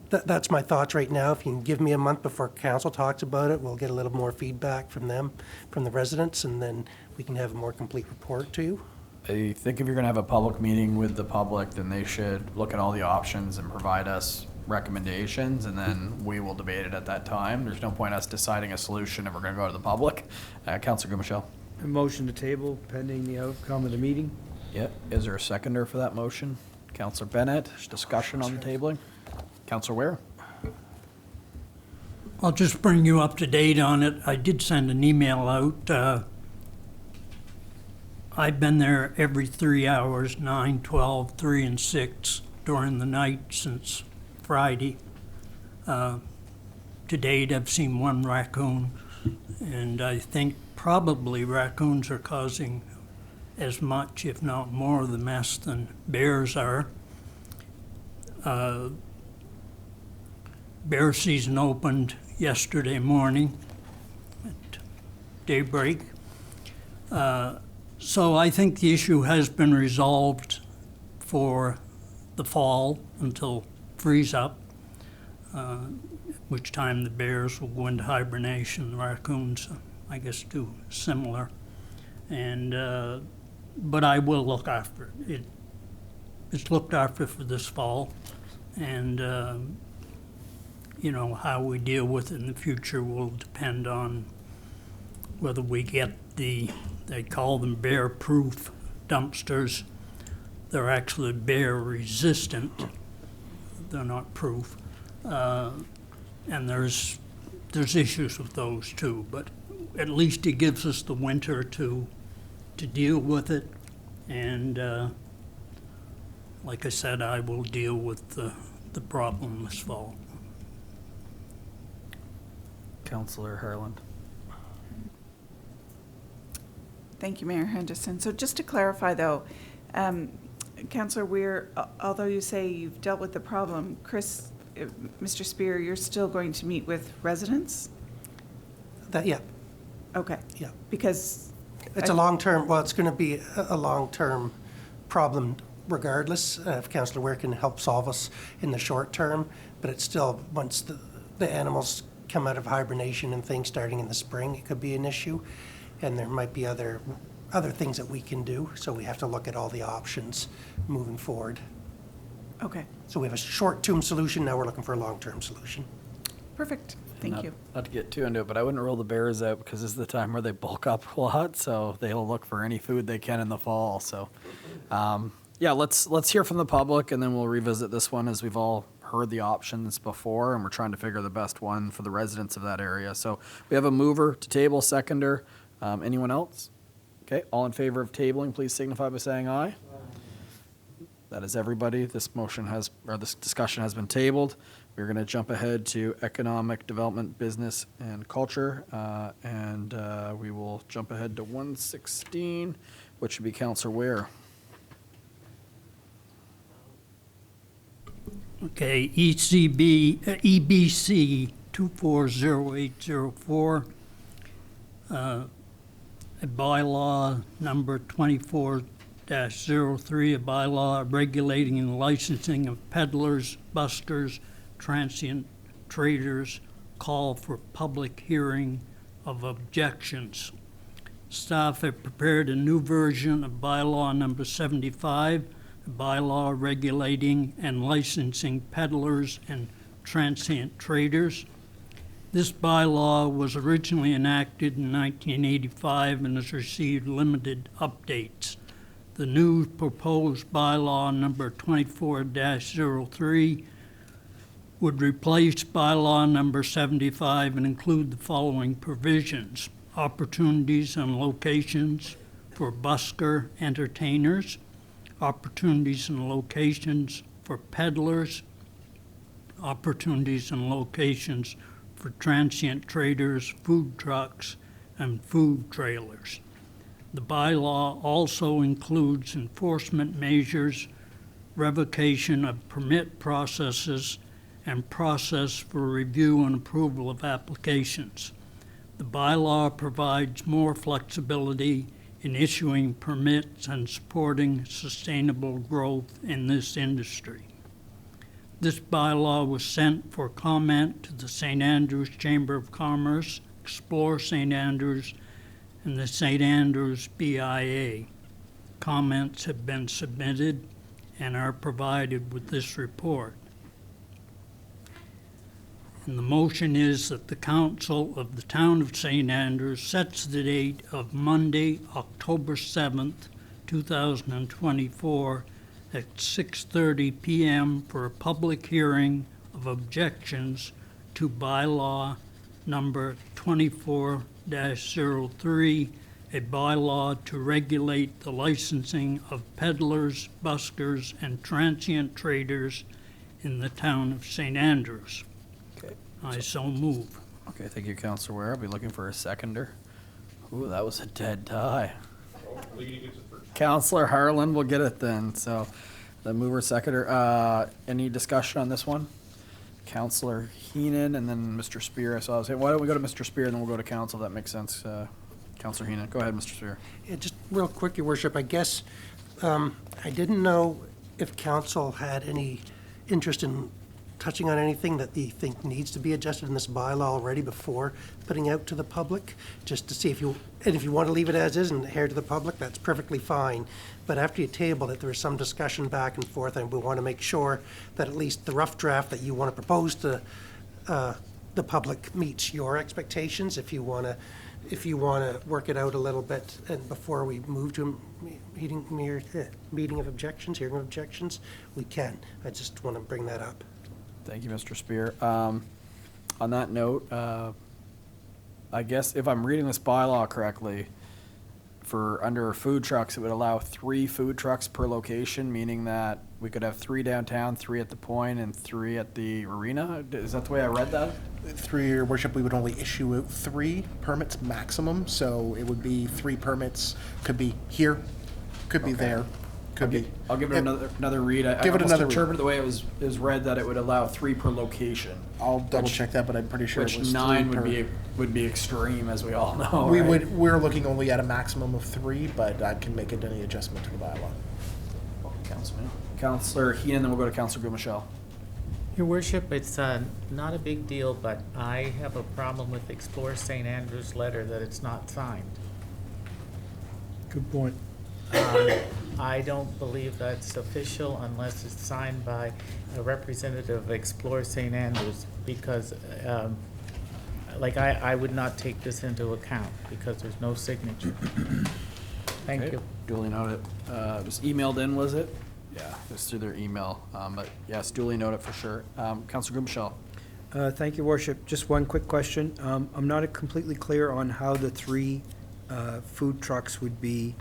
that's my thoughts right now. If you can give me a month before council talks about it, we'll get a little more feedback from them, from the residents, and then we can have a more complete report to you. I think if you're going to have a public meeting with the public, then they should look at all the options and provide us recommendations, and then we will debate it at that time. There's no point us deciding a solution if we're going to go to the public. Councillor Gummichelle. A motion to table pending the outcome of the meeting. Yep. Is there a seconder for that motion? Councillor Bennett. Discussion on the tabling. Councillor Ware. I'll just bring you up to date on it. I did send an email out. I've been there every 3 hours, 9, 12, 3, and 6 during the night since Friday. To date, I've seen 1 raccoon, and I think probably raccoons are causing as much, if not more, of the mess than bears are. Bear season opened yesterday morning at daybreak. So I think the issue has been resolved for the fall until freeze up, which time the bears will go into hibernation. The raccoons, I guess, do similar. And but I will look after it. It's looked after for this fall, and how we deal with it in the future will depend on whether we get they call them bear-proof dumpsters. They're actually bear-resistant. They're not proof. And there's issues with those too, but at least it gives us the winter to deal with it. And like I said, I will deal with the problem this fall. Councillor Harland. Thank you, Mayor Henderson. So just to clarify, though, Councillor Weir, although you say you've dealt with the problem, Mr. Spear, you're still going to meet with residents? Yeah, Okay. yeah. Because It's a long-term, well, it's going to be a long-term problem regardless. If Councillor Ware can help solve us in the short term, but it's still, once the animals come out of hibernation and things starting in the spring, it could be an issue. And there might be other things that we can do, so we have to look at all the options moving forward. Okay, So we have a short-term solution, now we're looking for a long-term solution. perfect. Thank Not- you. Not to get too into it, but I wouldn't rule the bears out because this is the time where they bulk up a lot, so they'll look for any food they can in the fall. So, yeah, let's hear from the public, and then we'll revisit this one as we've all heard the options before, and we're trying to figure the best one for the residents of that area. So we have a mover to table, seconder. Anyone else? Okay, all in favor of tabling, please signify by saying aye. That is everybody. This discussion has been tabled. We're going to jump ahead to economic development, business, and culture, and we will jump ahead to 116, which should be Councillor Ware. Okay, EBC 240804, a bylaw number 24-03, a bylaw regulating and licensing of peddlers, buskers, transient traders, call for public hearing of objections. Staff have prepared a new version of bylaw number 75, a bylaw regulating and licensing peddlers and transient traders. This bylaw was originally enacted in 1985 and has received limited updates. The new proposed bylaw number 24-03 would replace bylaw number 75 and include the following provisions: opportunities and locations for busker entertainers, opportunities and locations for peddlers, opportunities and locations for transient traders, food trucks, and food trailers. The bylaw also includes enforcement measures, revocation of permit processes, and process for review and approval of applications. The bylaw provides more flexibility in issuing permits and supporting sustainable growth in this industry. This bylaw was sent for comment to the St. Andrews Chamber of Commerce, Explore St. Andrews, and the St. Andrews BIA. Comments have been submitted and are provided with this report. And the motion is that the Council of the Town of St. Andrews sets the date of Monday, October 7th, 2024 at 6:30 p.m. for a public hearing of objections to bylaw number 24-03, a bylaw to regulate the licensing of peddlers, buskers, and transient traders in the Town of St. Andrews. Okay. I so move. Okay, thank you, Councillor Ware. I'll be looking for a seconder. Ooh, that was a dead tie. Councillor Harlan will get it then. So the mover, seconder. Any discussion on this one? Councillor Heenan and then Mr. Spear. So I was saying, why don't we go to Mr. Spear and then we'll go to council? That makes sense. Councillor Heenan. Go ahead, Mr. Spear. Yeah, just real quick, Your Worship, I guess I didn't know if council had any interest in touching on anything that you think needs to be adjusted in this bylaw already before putting out to the public, just to see if you want to leave it as is and adhere to the public, that's perfectly fine. But after you table it, there was some discussion back and forth, and we want to make sure that at least the rough draft that you want to propose to the public meets your expectations. If you want to work it out a little bit and before we move to hearing of objections, we can. I just want to bring that up. Thank you, Mr. Spear. On that note, I guess if I'm reading this bylaw correctly, for under food trucks, it would allow 3 food trucks per location, meaning that we could have 3 downtown, 3 at the point, and 3 at the arena. Is that the way I read that? Through your worship, we would only issue 3 permits maximum, so it would be 3 permits, could be here, could be there. Could be. I'll give it another read. Give it another read. interpreted the way it was read that it would allow 3 per location. I'll double check that, but I'm pretty sure Which it was 9 3 would be extreme, as we all know. We're looking only at a maximum of 3, but I can make any adjustment to the bylaw. Councillor Heenan, then we'll go to Councillor Gumichelle. Your Worship, it's not a big deal, but I have a problem with Explore St. Andrews' letter that it's not signed. Good point. I don't believe that's official unless it's signed by a representative of Explore St. Andrews, because, I would not take this into account because there's no signature. Thank Okay, you. Duly noted. It was emailed in, was it? Yeah, it was through their email, but yes, duly noted for sure. Councillor Gumichelle. Thank you, Worship. Just one quick question. I'm not completely clear on how the 3 food trucks would be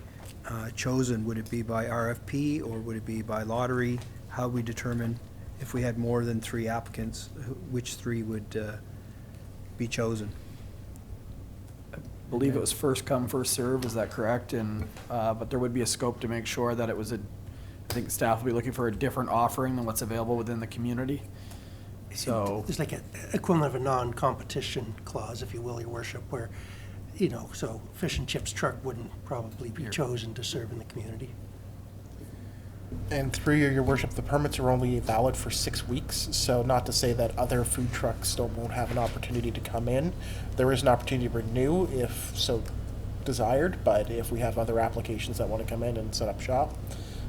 chosen. Would it be by RFP or would it be by lottery? How we determine if we had more than 3 applicants, which 3 would be chosen? I believe it was first come, first serve, is that correct? And, but there would be a scope to make sure that it was I think staff will be looking for a different offering than what's available within the community. So There's like an equivalent of a non-competition clause, if you will, Your Worship, where, so fish and chips truck wouldn't probably be chosen to serve in the community. And through Your Worship, the permits are only valid for 6 weeks, so not to say that other food trucks still won't have an opportunity to come in. There is an opportunity to renew if so desired, but if we have other applications that want to come in and set up shop,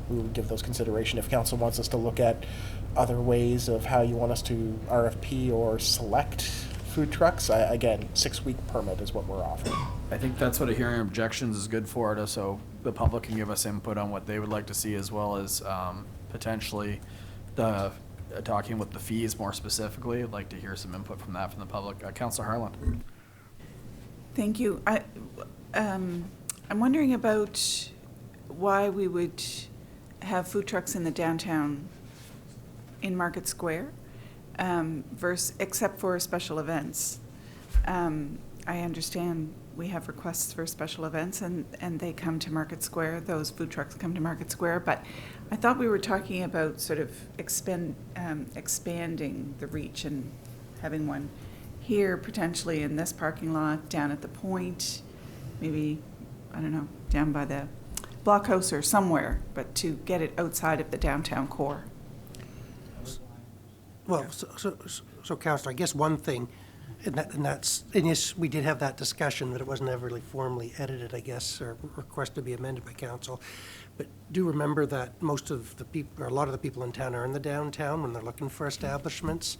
we would give those consideration. If council wants us to look at other ways of how you want us to RFP or select food trucks, again, 6-week permit is what we're offering. I think that's what a hearing of objections is good for, so the public can give us input on what they would like to see, as well as potentially talking with the fees more specifically. I'd like to hear some input from the public. Councillor Harlan. Thank you. I'm wondering about why we would have food trucks in the downtown in Market Square, except for special events. I understand we have requests for special events and they come to Market Square, those food trucks come to Market Square, but I thought we were talking about sort of expanding the reach and having one here potentially in this parking lot, down at the Point, maybe, I don't know, down by the Blockhouse or somewhere, but to get it outside of the downtown core. Well, so Councillor, I guess one thing, and yes, we did have that discussion, but it wasn't ever really formally edited, I guess, or requested to be amended by council. But do remember that most of the people, or a lot of the people in town are in the downtown when they're looking for establishments.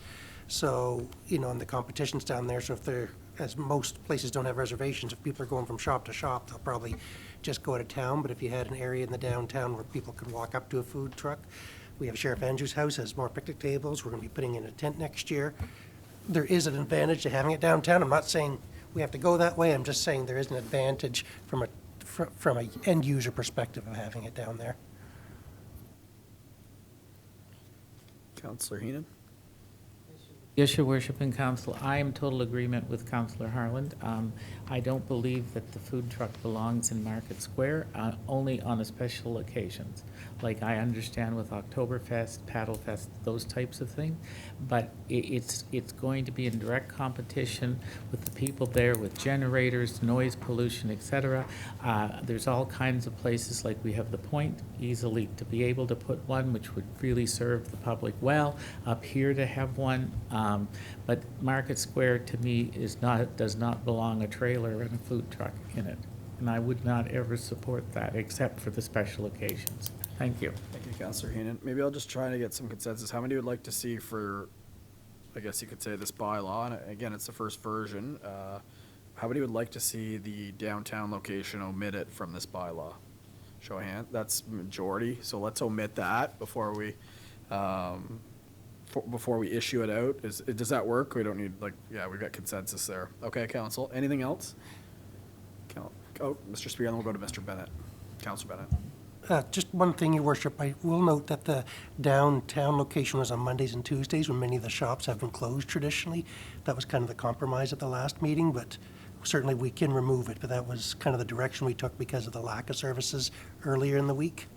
So, and the competition's down there, so if they're, as most places don't have reservations, if people are going from shop to shop, they'll probably just go out of town. But if you had an area in the downtown where people could walk up to a food truck, we have Sheriff Andrews' house has more picnic tables. We're going to be putting in a tent next year. There is an advantage to having it downtown. I'm not saying we have to go that way. I'm just saying there is an advantage from a end user perspective of having it down there. Councillor Heenan. Yes, Your Worship and Council, I am total agreement with Councillor Harland. I don't believe that the food truck belongs in Market Square, only on special occasions. Like I understand with Oktoberfest, Paddlefest, those types of things, but it's going to be in direct competition with the people there, with generators, noise pollution, etc. There's all kinds of places, like we have the Point, easily to be able to put one, which would really serve the public well. Up here to have one. But Market Square to me does not belong a trailer and a food truck in it. And I would not ever support that except for the special occasions. Thank you. Thank you, Councillor Heenan. Maybe I'll just try to get some consensus. How many would like to see for, I guess you could say, this bylaw? And again, it's the first version. How many would like to see the downtown location omitted from this bylaw? Show of hand. That's majority. So let's omit that before we issue it out. Does that work? We don't need, yeah, we've got consensus there. Okay, Council. Anything else? Mr. Spear, and then we'll go to Mr. Bennett. Councillor Bennett. Just one thing, Your Worship. I will note that the downtown location was on Mondays and Tuesdays when many of the shops have been closed traditionally. That was kind of the compromise at the last meeting, but certainly we can remove it. But that was kind of the direction we took because of the lack of services earlier in the week.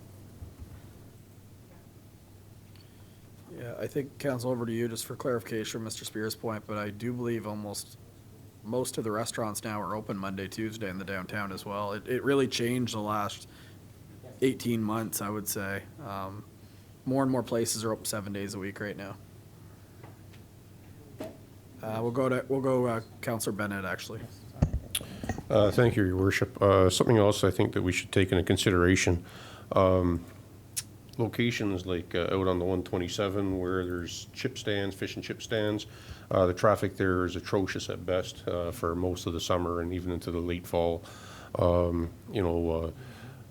Yeah, I think, Council, over to you, just for clarification, Mr. Spear's point, but I do believe most of the restaurants now are open Monday, Tuesday in the downtown as well. It really changed the last 18 months, I would say. More and more places are open 7 days a week right now. We'll go Councillor Bennett, actually. Thank you, Your Worship. Something else I think that we should take into consideration, locations like out on the 127 where there's chip stands, fish and chip stands. The traffic there is atrocious at best for most of the summer and even into the late fall.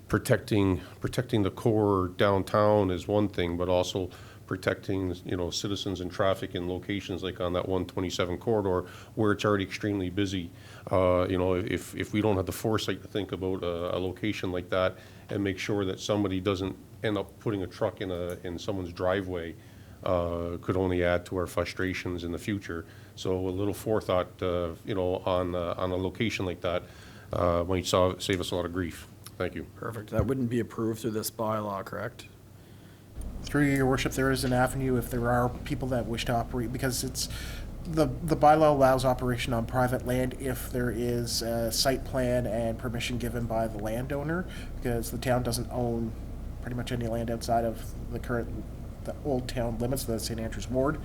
Protecting the core downtown is one thing, but also protecting, citizens and traffic in locations like on that 127 corridor where it's already extremely busy. If we don't have the foresight to think about a location like that and make sure that somebody doesn't end up putting a truck in someone's driveway, could only add to our frustrations in the future. So a little forethought, on a location like that might save us a lot of grief. Thank you. Perfect. That wouldn't be approved through this bylaw, correct? Through Your Worship, there is an avenue if there are people that wish to operate, because it's the bylaw allows operation on private land if there is a site plan and permission given by the landowner, because the town doesn't own pretty much any land outside of the old town limits, the St. Andrews Ward.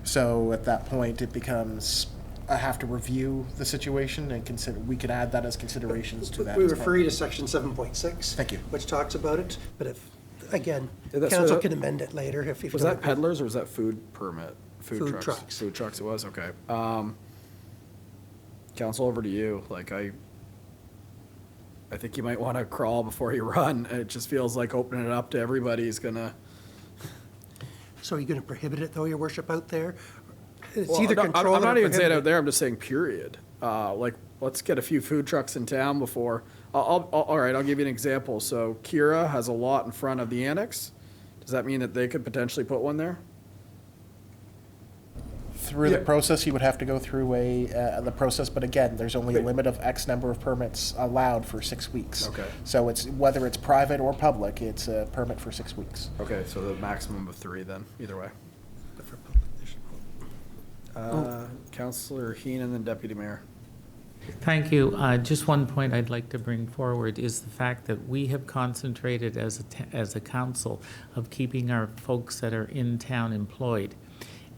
So at that point, it becomes, I have to review the situation and consider, we could add that as considerations to that. We as refer well. you to section 7.6. Thank you. Which talks about it, but if, again, Yeah, council can amend it later if you Was don't that peddlers or was that food permit? Food trucks. Food trucks it was, okay. Council, over to you. I think you might want to crawl before you run. It just feels like opening it up to everybody is gonna. So are you going to prohibit it, though, Your Worship, out there? It's Well, either no, control I'm it or not even saying prohibit out there, I'm just saying period. Let's get a few food trucks in town before, all right, I'll give you an example. So Kira has a lot in front of the annex. Does that mean that they could potentially put one there? Through the process, you would have to go through the process, but again, there's only a limit of X number of permits allowed for 6 weeks. Okay. So it's, whether it's private or public, it's a permit for 6 weeks. Okay, so the maximum of 3 then, either way. But for public, there's- Councillor Heenan, then Deputy Mayor. Thank you. Just one point I'd like to bring forward is the fact that we have concentrated as a council of keeping our folks that are in town employed.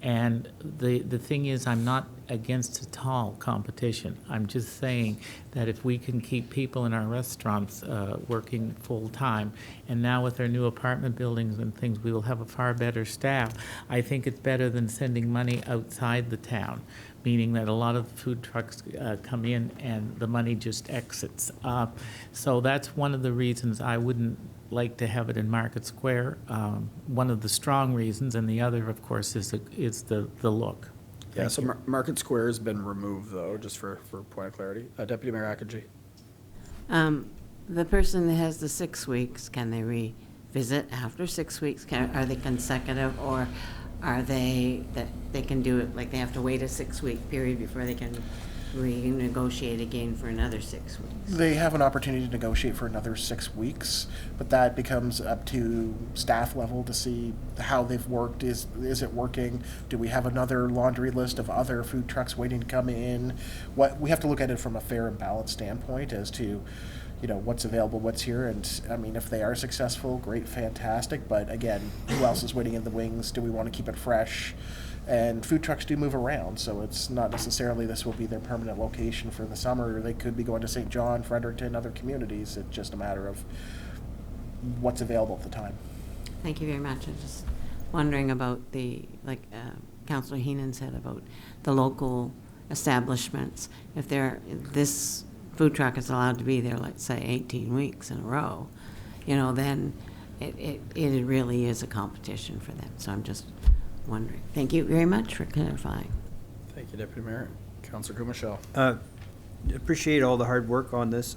And the thing is, I'm not against at all competition. I'm just saying that if we can keep people in our restaurants working full-time, and now with our new apartment buildings and things, we will have a far better staff. I think it's better than sending money outside the town, meaning that a lot of food trucks come in and the money just exits. So that's one of the reasons I wouldn't like to have it in Market Square. One of the strong reasons, and the other, of course, is the look. Yeah, so Market Square has been removed, though, just for point of clarity. Deputy Mayor Akaji. The person that has the 6 weeks, can they revisit after 6 weeks? Are they consecutive, or are they that they can do it, like they have to wait a 6-week period before they can renegotiate again for another 6 weeks? They have an opportunity to negotiate for another 6 weeks, but that becomes up to staff level to see how they've worked. Is it working? Do we have another laundry list of other food trucks waiting to come in? What we have to look at it from a fair and balanced standpoint as to, what's available, what's here. And I mean, if they are successful, great, fantastic. But again, who else is waiting in the wings? Do we want to keep it fresh? And food trucks do move around, so it's not necessarily this will be their permanent location for the summer. They could be going to St. John, Fredericton, other communities. It's just a matter of what's available at the time. Thank you very much. I'm just wondering about Councillor Heenan said about the local establishments. If this food truck is allowed to be there, let's say 18 weeks in a row, then it really is a competition for them. So I'm just wondering. Thank you very much for clarifying. Thank you, Deputy Mayor. Councillor Kumashel. Appreciate all the hard work on this.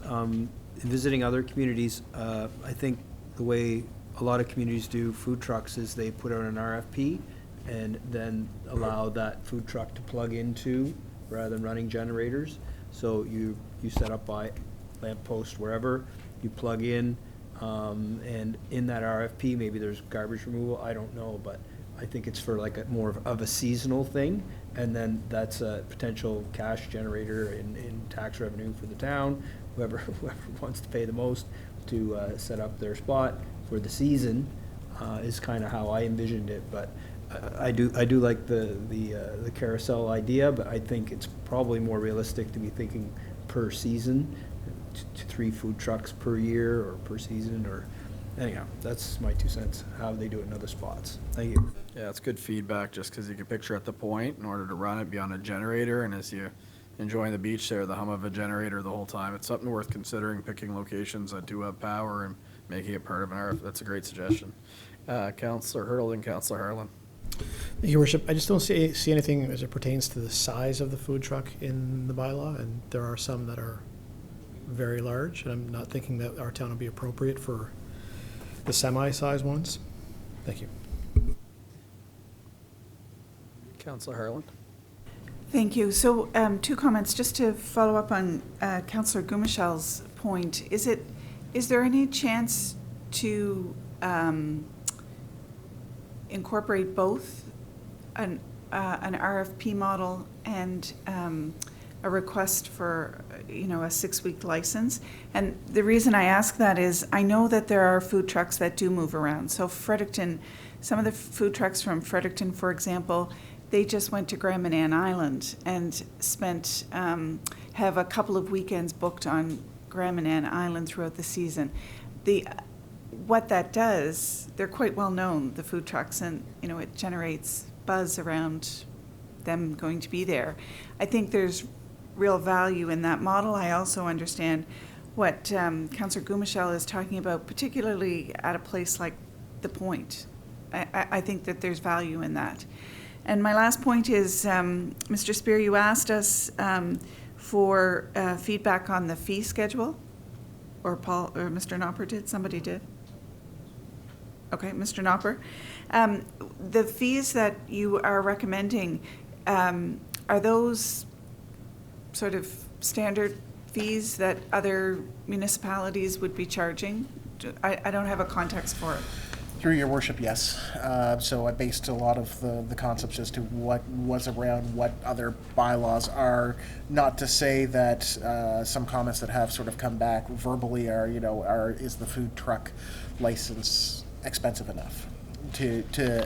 Visiting other communities, I think the way a lot of communities do food trucks is they put out an RFP and then allow that food truck to plug into rather than running generators. So you set up by lamppost, wherever, you plug in, and in that RFP, maybe there's garbage removal, I don't know, but I think it's for like a more of a seasonal thing, and then that's a potential cash generator in tax revenue for the town. Whoever wants to pay the most to set up their spot for the season is kind of how I envisioned it. But I do like the carousel idea, but I think it's probably more realistic to be thinking per season, 3 food trucks per year or per season, or anyhow, that's my 2 cents, how they do it in other spots. Thank you. Yeah, it's good feedback, just because you can picture at the point, in order to run it, be on a generator, and as you enjoying the beach there, the hum of a generator the whole time. It's something worth considering, picking locations that do have power and making it part of an RF. That's a great suggestion. Councillor Hurtle and Councillor Harlan. Thank you, Worship. I just don't see anything as it pertains to the size of the food truck in the bylaw, and there are some that are very large, and I'm not thinking that our town would be appropriate for the semi-size ones. Thank you. Councillor Harlan. Thank you. So 2 comments just to follow up on Councillor Gumachel's point. Is there any chance to incorporate both an RFP model and a request for a 6-week license? And the reason I ask that is I know that there are food trucks that do move around. So Fredericton, some of the food trucks from Fredericton, for example, they just went to Graham and Ann Island and have a couple of weekends booked on Graham and Ann Island throughout the season. What that does, they're quite well known, the food trucks, and it generates buzz around them going to be there. I think there's real value in that model. I also understand what Councillor Gumachel is talking about, particularly at a place like the Point. I think that there's value in that. And my last point is, Mr. Spear, you asked us for feedback on the fee schedule, or Paul, or Mr. Nopper did? Somebody did? Okay, Mr. Nopper. The fees that you are recommending, are those sort of standard fees that other municipalities would be charging? I don't have a context for it. Through your worship, yes. So I based a lot of the concepts as to what was around what other bylaws are. Not to say that some comments that have sort of come back verbally are, is the food truck license expensive enough to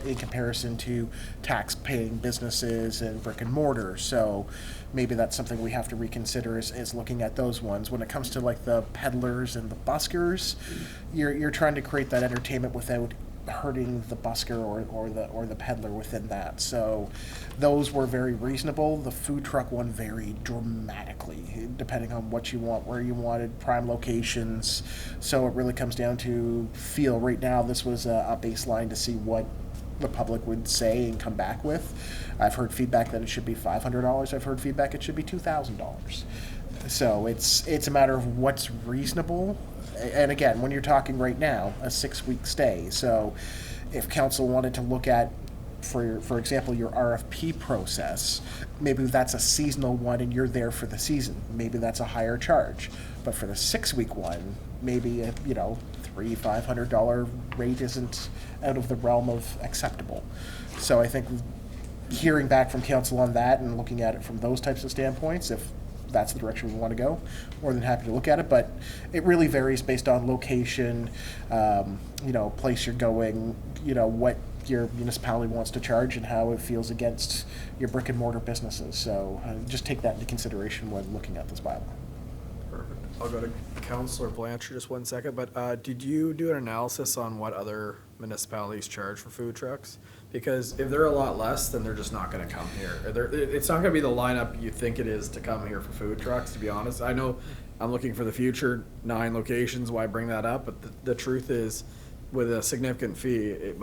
in comparison to tax-paying businesses and brick and mortar? So maybe that's something we have to reconsider is looking at those ones. When it comes to like the peddlers and the buskers, you're trying to create that entertainment without hurting the busker or the peddler within that. So those were very reasonable. The food truck one varied dramatically depending on what you want, where you wanted, prime locations. So it really comes down to feel. Right now this was a baseline to see what the public would say and come back with. I've heard feedback that it should be $500. I've heard feedback it should be $2,000. So it's a matter of what's reasonable. And again, when you're talking right now, a 6-week stay. So if council wanted to look at, for example, your RFP process, maybe that's a seasonal one and you're there for the season. Maybe that's a higher charge. But for the 6-week one, maybe a $300-500 rate isn't out of the realm of acceptable. So I think hearing back from council on that and looking at it from those types of standpoints, if that's the direction we want to go, more than happy to look at it. But it really varies based on location, place you're going, what your municipality wants to charge and how it feels against your brick and mortar businesses. So just take that into consideration when looking at this bylaw. Perfect. I'll go to Councillor Blanchard just 1 second, but did you do an analysis on what other municipalities charge for food trucks? Because if they're a lot less, then they're just not going to come here. It's not going to be the lineup you think it is to come here for food trucks, to be honest. I know I'm looking for the future 9 locations, why bring that up, but the truth is, with a significant fee, it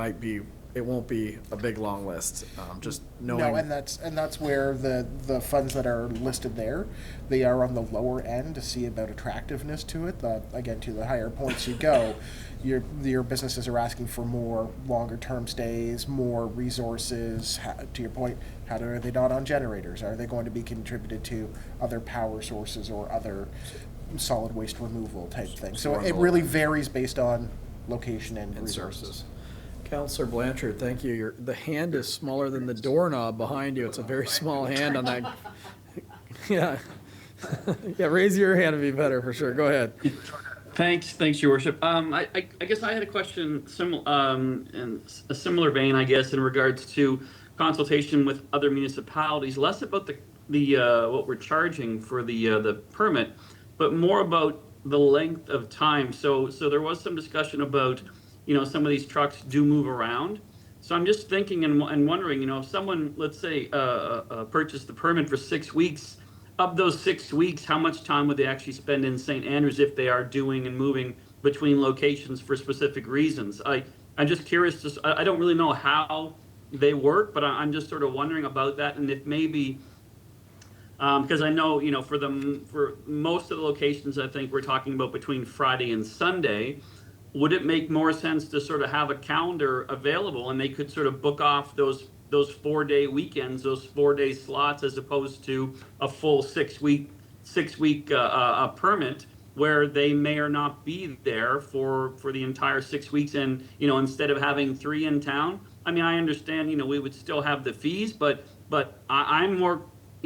won't be a big long list. Just knowing. No, and that's where the funds that are listed there, they are on the lower end to see about attractiveness to it. Again, to the higher points you go, your businesses are asking for more longer term stays, more resources. To your point, are they not on generators? Are they going to be contributed to other power sources or other solid waste removal type things? So it really varies based on location and resources. Counselor Blanchard, thank you. The hand is smaller than the doorknob behind you. It's a very small hand on that. Yeah. Yeah, raise your hand would be better for sure. Go ahead. Thanks, Your Worship. I guess I had a question in a similar vein, I guess, in regards to consultation with other municipalities, less about the what we're charging for the permit, but more about the length of time. So there was some discussion about, some of these trucks do move around. So I'm just thinking and wondering, if someone, let's say, purchased the permit for 6 weeks, of those 6 weeks, how much time would they actually spend in St. Andrews if they are doing and moving between locations for specific reasons? I'm just curious. I don't really know how they work, but I'm just sort of wondering about that, and if maybe, because I know, for most of the locations, I think we're talking about between Friday and Sunday. Would it make more sense to sort of have a calendar available and they could sort of book off those 4-day weekends, those 4-day slots, as opposed to a full 6-week permit where they may or not be there for the entire 6 weeks, and instead of having 3 in town? I mean, I understand we would still have the fees, but I'm more.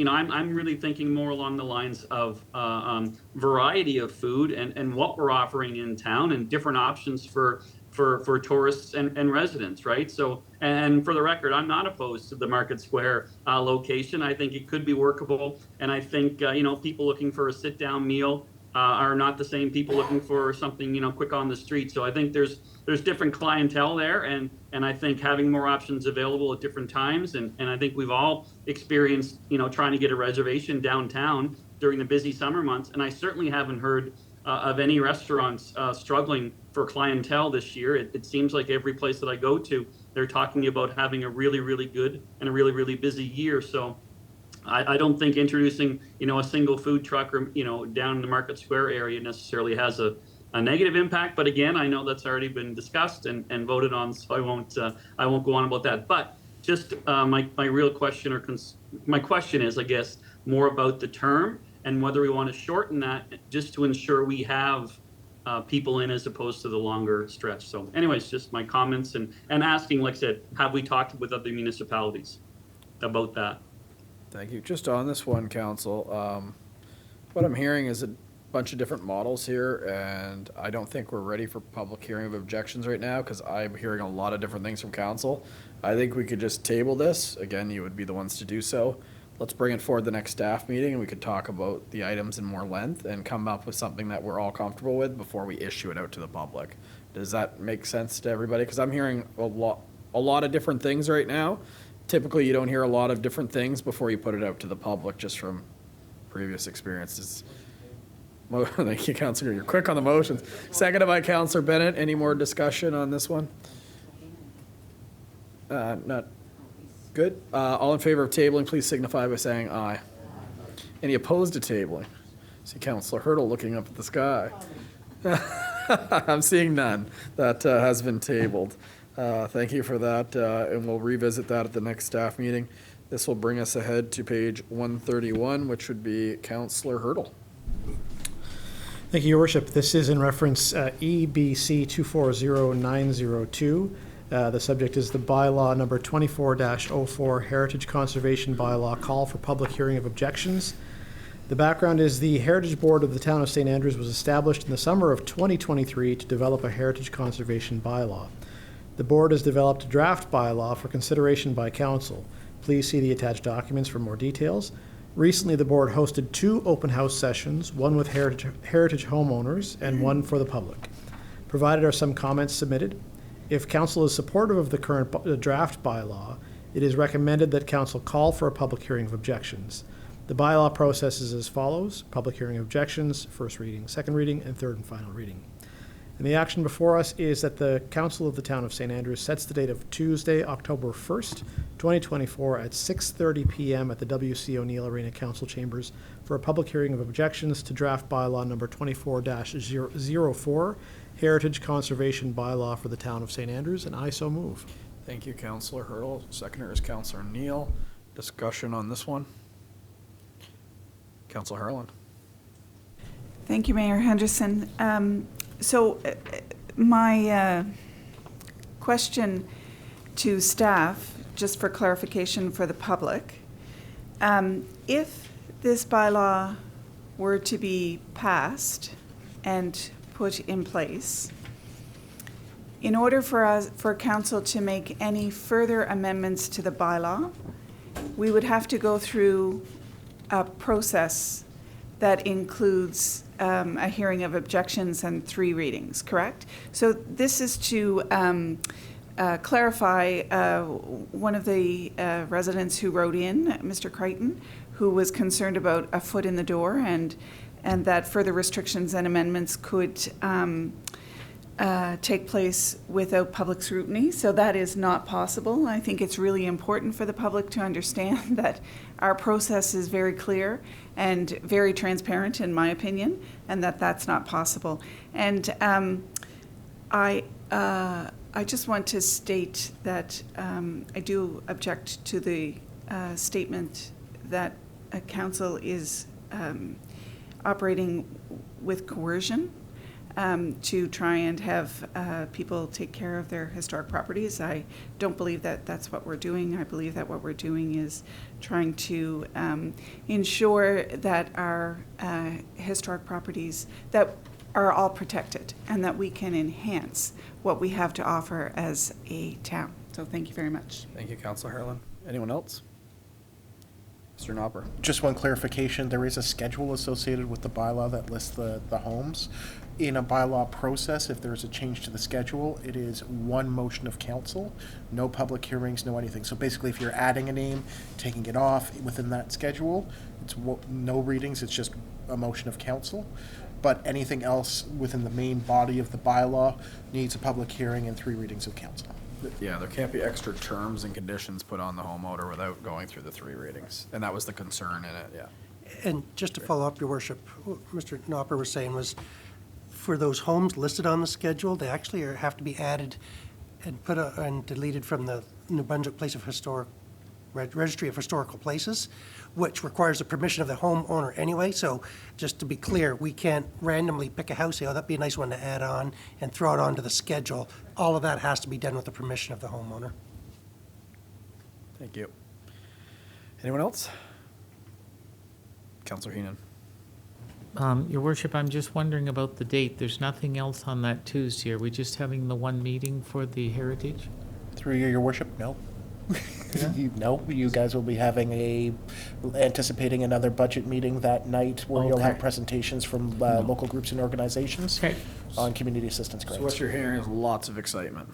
I'm really thinking more along the lines of variety of food and what we're offering in town and different options for tourists and residents, right? So, and for the record, I'm not opposed to the Market Square location. I think it could be workable, and I think people looking for a sit-down meal are not the same people looking for something quick on the street. So I think there's different clientele there, and I think having more options available at different times, and I think we've all experienced trying to get a reservation downtown during the busy summer months, and I certainly haven't heard of any restaurants struggling for clientele this year. It seems like every place that I go to, they're talking about having a really, really good and a really, really busy year. So I don't think introducing, a single food truck or, down in the Market Square area necessarily has a negative impact. But again, I know that's already been discussed and voted on, so I won't go on about that. But just my real question my question is, I guess, more about the term and whether we want to shorten that just to ensure we have people in as opposed to the longer stretch. So anyways, just my comments and asking, like I said, have we talked with other municipalities about that? Thank you. Just on this one, Council, what I'm hearing is a bunch of different models here, and I don't think we're ready for public hearing of objections right now because I'm hearing a lot of different things from Council. I think we could just table this. Again, you would be the ones to do so. Let's bring it forward the next staff meeting, and we could talk about the items in more length and come up with something that we're all comfortable with before we issue it out to the public. Does that make sense to everybody? Because I'm hearing a lot of different things right now. Typically, you don't hear a lot of different things before you put it out to the public, just from previous experiences. Thank you, Councillor. You're quick on the motions. Seconded by Councillor Bennett. Any more discussion on this one? Not good. All in favor of tabling, please signify by saying aye. Any opposed to tabling? See Councillor Hurdle looking up at the sky. I'm seeing none. That has been tabled. Thank you for that, and we'll revisit that at the next staff meeting. This will bring us ahead to page 131, which would be Councillor Hurdle. Thank you, Your Worship. This is in reference EBC 240902. The subject is the bylaw number 24-04, Heritage Conservation Bylaw, call for public hearing of objections. The background is the Heritage Board of the Town of St. Andrews was established in the summer of 2023 to develop a heritage conservation bylaw. The board has developed a draft bylaw for consideration by council. Please see the attached documents for more details. Recently, the board hosted 2 open house sessions, one with heritage homeowners and one for the public. Provided are some comments submitted. If council is supportive of the current draft bylaw, it is recommended that council call for a public hearing of objections. The bylaw process is as follows: public hearing of objections, first reading, second reading, and third and final reading. And the action before us is that the Council of the Town of St. Andrews sets the date of Tuesday, October 1st, 2024 at 6:30 p.m. at the W.C. O'Neill Arena Council Chambers for a public hearing of objections to draft bylaw number 24-04, Heritage Conservation Bylaw for the Town of St. Andrews, and I so move. Thank you, Councillor Hurdle. Seconder is Councillor Neal. Discussion on this one? Councillor Harlan. Thank you, Mayor Henderson. So my question to staff, just for clarification for the public. If this bylaw were to be passed and put in place, in order for council to make any further amendments to the bylaw, we would have to go through a process that includes a hearing of objections and 3 readings, correct? So this is to clarify one of the residents who wrote in, Mr. Crichton, who was concerned about a foot in the door and that further restrictions and amendments could take place without public scrutiny. So that is not possible. I think it's really important for the public to understand that our process is very clear and very transparent, in my opinion, and that that's not possible. And I just want to state that I do object to the statement that a council is operating with coercion to try and have people take care of their historic properties. I don't believe that that's what we're doing. I believe that what we're doing is trying to ensure that our historic properties that are all protected and that we can enhance what we have to offer as a town. So thank you very much. Thank you, Councillor Harlan. Anyone else? Mr. Knopper. Just one clarification, there is a schedule associated with the bylaw that lists the homes. In a bylaw process, if there's a change to the schedule, it is one motion of council, no public hearings, no anything. So basically, if you're adding a name, taking it off within that schedule, it's no readings, it's just a motion of council. But anything else within the main body of the bylaw needs a public hearing and 3 readings of council. Yeah, there can't be extra terms and conditions put on the homeowner without going through the 3 readings. And that was the concern in it, yeah. And just to follow up, Your Worship, what Mr. Knopper was saying was, for those homes listed on the schedule, they actually have to be added and and deleted from the New Brunswick Registry of Historical Places, which requires the permission of the homeowner anyway. So just to be clear, we can't randomly pick a house, say, oh, that'd be a nice one to add on, and throw it onto the schedule. All of that has to be done with the permission of the homeowner. Thank you. Anyone else? Councillor Heenan. Your Worship, I'm just wondering about the date. There's nothing else on that Tuesday. Are we just having the one meeting for the Heritage? Through Your Worship, no. No, you guys will be having anticipating another budget meeting that night where you'll have presentations from local groups and organizations on community assistance grants. So what you're hearing is lots of excitement.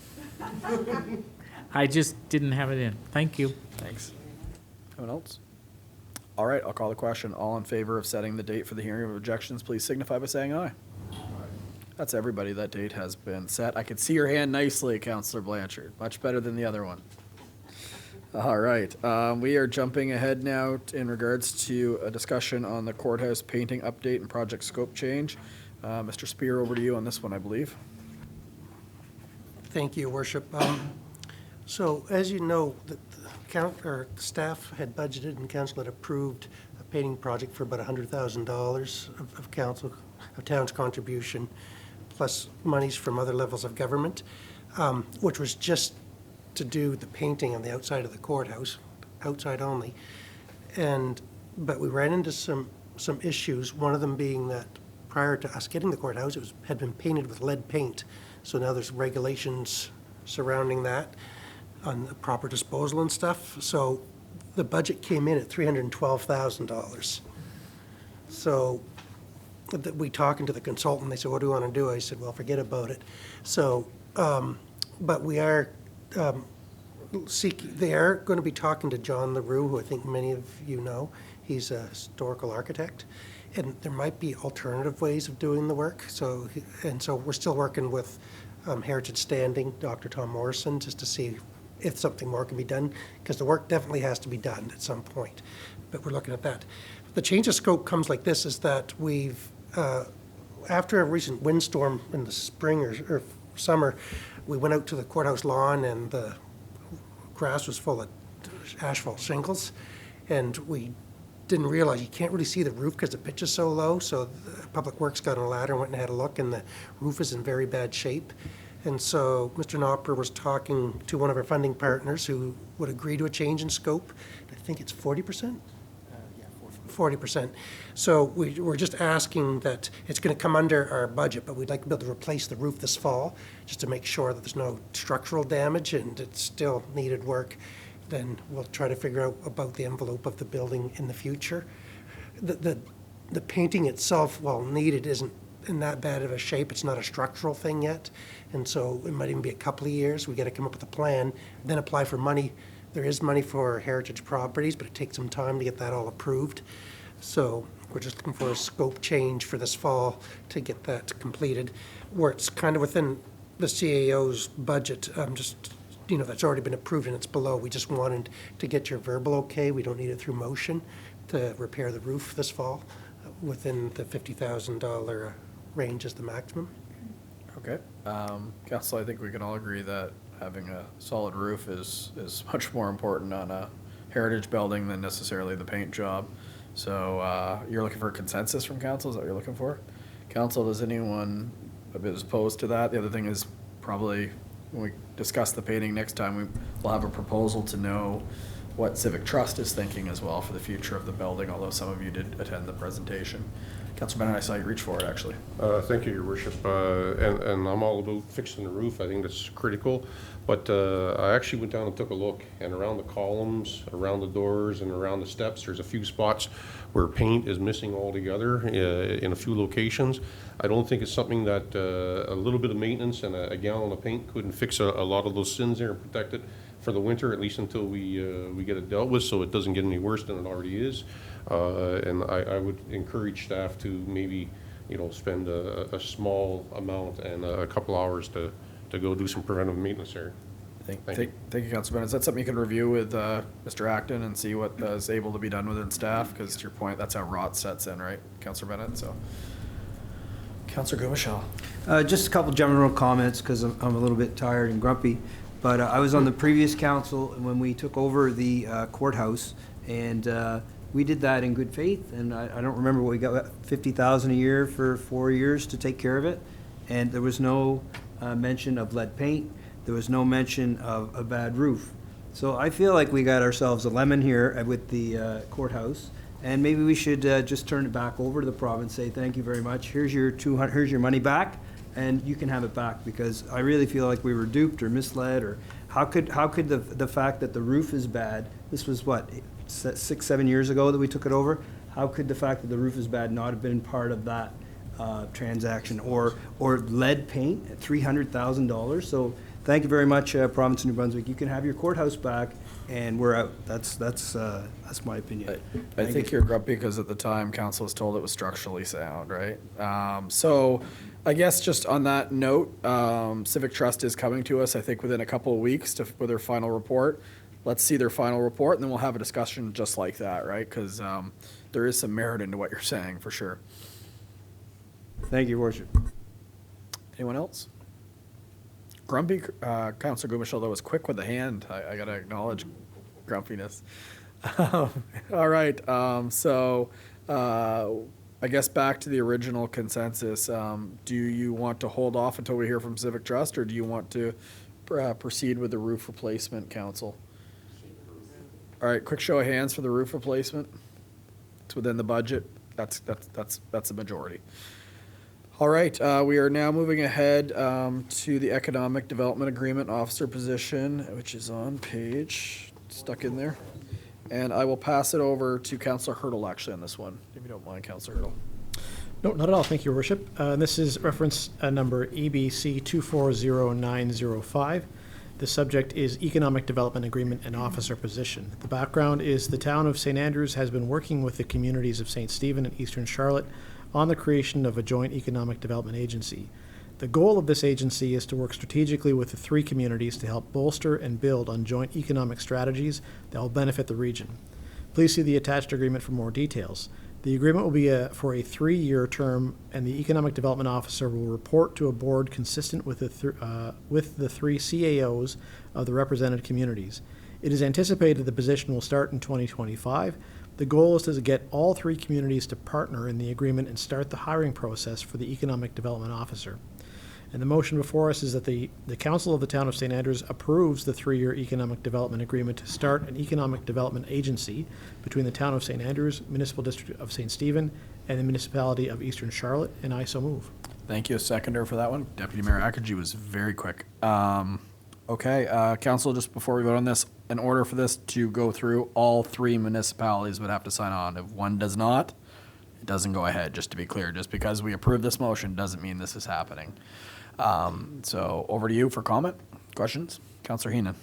I just didn't have it in. Thank you. Thanks. Anyone else? All right, I'll call the question. All in favor of setting the date for the hearing of objections, please signify by saying aye. That's everybody. That date has been set. I could see your hand nicely, Councillor Blanchard. Much better than the other one. All right, we are jumping ahead now in regards to a discussion on the courthouse painting update and project scope change. Mr. Spear, over to you on this one, I believe. Thank you, Your Worship. So as you know, the staff had budgeted and council had approved a painting project for about $100,000 of town's contribution, plus monies from other levels of government, which was just to do the painting on the outside of the courthouse, outside only. But we ran into some issues, one of them being that prior to us getting the courthouse, it had been painted with lead paint. So now there's regulations surrounding that on the proper disposal and stuff. So the budget came in at $312,000. So we talking to the consultant, they said, what do you want to do? I said, well, forget about it. So, but we are they are going to be talking to John LaRue, who I think many of you know. He's a historical architect, and there might be alternative ways of doing the work. So we're still working with Heritage Standing, Dr. Tom Morrison, just to see if something more can be done, because the work definitely has to be done at some point. But we're looking at that. The change of scope comes like this, is that we've, after a recent windstorm in the spring or summer, we went out to the courthouse lawn and the grass was full of asphalt shingles, and we didn't realize you can't really see the roof because the pitch is so low. So the Public Works got on a ladder and went and had a look, and the roof is in very bad shape. And so Mr. Knopper was talking to one of our funding partners who would agree to a change in scope. I think it's 40%? 40%. So we're just asking that it's going to come under our budget, but we'd like to be able to replace the roof this fall, just to make sure that there's no structural damage and it's still needed work. Then we'll try to figure out about the envelope of the building in the future. The painting itself, while needed, isn't in that bad of a shape. It's not a structural thing yet, and so it might even be a couple of years. We got to come up with a plan, then apply for money. There is money for heritage properties, but it takes some time to get that all approved. So we're just looking for a scope change for this fall to get that completed, where it's kind of within the CAO's budget. Just, that's already been approved and it's below. We just wanted to get your verbal okay. We don't need it through motion to repair the roof this fall. Within the $50,000 range is the maximum. Okay. Council, I think we can all agree that having a solid roof is much more important on a heritage building than necessarily the paint job. So you're looking for a consensus from council? Is that what you're looking for? Council, does anyone is opposed to that? The other thing is probably when we discuss the painting next time, we'll have a proposal to know what Civic Trust is thinking as well for the future of the building, although some of you did attend the presentation. Councilor Bennett, I saw you reach for it, actually. Thank you, Your Worship. And I'm all about fixing the roof. I think that's critical. But I actually went down and took a look, and around the columns, around the doors, and around the steps, there's a few spots where paint is missing altogether in a few locations. I don't think it's something that a little bit of maintenance and a gallon of paint couldn't fix a lot of those sins there and protect it for the winter, at least until we get it dealt with, so it doesn't get any worse than it already is. And I would encourage staff to maybe, spend a small amount and a couple hours to go do some preventive maintenance there. Thank you, Councilor Bennett. Is that something you can review with Mr. Acton and see what is able to be done within staff? Because to your point, that's how rot sets in, right, Councilor Bennett? So, Councilor Gumashall. Just a couple general comments because I'm a little bit tired and grumpy. But I was on the previous council when we took over the courthouse, and we did that in good faith. And I don't remember what we got, $50,000 a year for 4 years to take care of it. And there was no mention of lead paint. There was no mention of a bad roof. So I feel like we got ourselves a lemon here with the courthouse. And maybe we should just turn it back over to the province, say thank you very much. Here's your money back. And you can have it back, because I really feel like we were duped or misled, or how could the fact that the roof is bad, this was what, 6-7 years ago that we took it over, how could the fact that the roof is bad not have been part of that transaction, or lead paint at $300,000? So thank you very much, Province of New Brunswick. You can have your courthouse back, and we're out. That's my opinion. I think you're grumpy because at the time council was told it was structurally sound, right? So I guess just on that note, Civic Trust is coming to us, I think, within a couple of weeks with their final report. Let's see their final report, and then we'll have a discussion just like that, right? Because there is some merit into what you're saying, for sure. Thank you, Your Worship. Anyone else? Grumpy, Councilor Gumashall, that was quick with the hand. I got to acknowledge grumpiness. All right, so I guess back to the original consensus. Do you want to hold off until we hear from Civic Trust, or do you want to proceed with the roof replacement, Council? All right, quick show of hands for the roof replacement. It's within the budget. That's the majority. All right, we are now moving ahead to the Economic Development Agreement Officer position, which is on page, stuck in there. And I will pass it over to Councillor Hurdle, actually, on this one, if you don't mind, Councillor Hurdle. No, not at all. Thank you, Your Worship. This is reference number EBC 240905. The subject is Economic Development Agreement and Officer Position. The background is the town of St. Andrews has been working with the communities of St. Stephen and Eastern Charlotte on the creation of a joint economic development agency. The goal of this agency is to work strategically with the three communities to help bolster and build on joint economic strategies that will benefit the region. Please see the attached agreement for more details. The agreement will be for a 3-year term, and the Economic Development Officer will report to a board consistent with the three CAOs of the represented communities. It is anticipated the position will start in 2025. The goal is to get all three communities to partner in the agreement and start the hiring process for the Economic Development Officer. And the motion before us is that the Council of the Town of St. Andrews approves the 3-year economic development agreement to start an economic development agency between the Town of St. Andrews, Municipal District of St. Stephen, and the Municipality of Eastern Charlotte, and I so move. Thank you. A seconder for that one. Deputy Mayor Akaji was very quick. Okay, council, just before we vote on this, in order for this to go through, all 3 municipalities would have to sign on. If one does not, it doesn't go ahead, just to be clear. Just because we approve this motion doesn't mean this is happening. So over to you for comment, questions. Councillor Heenan.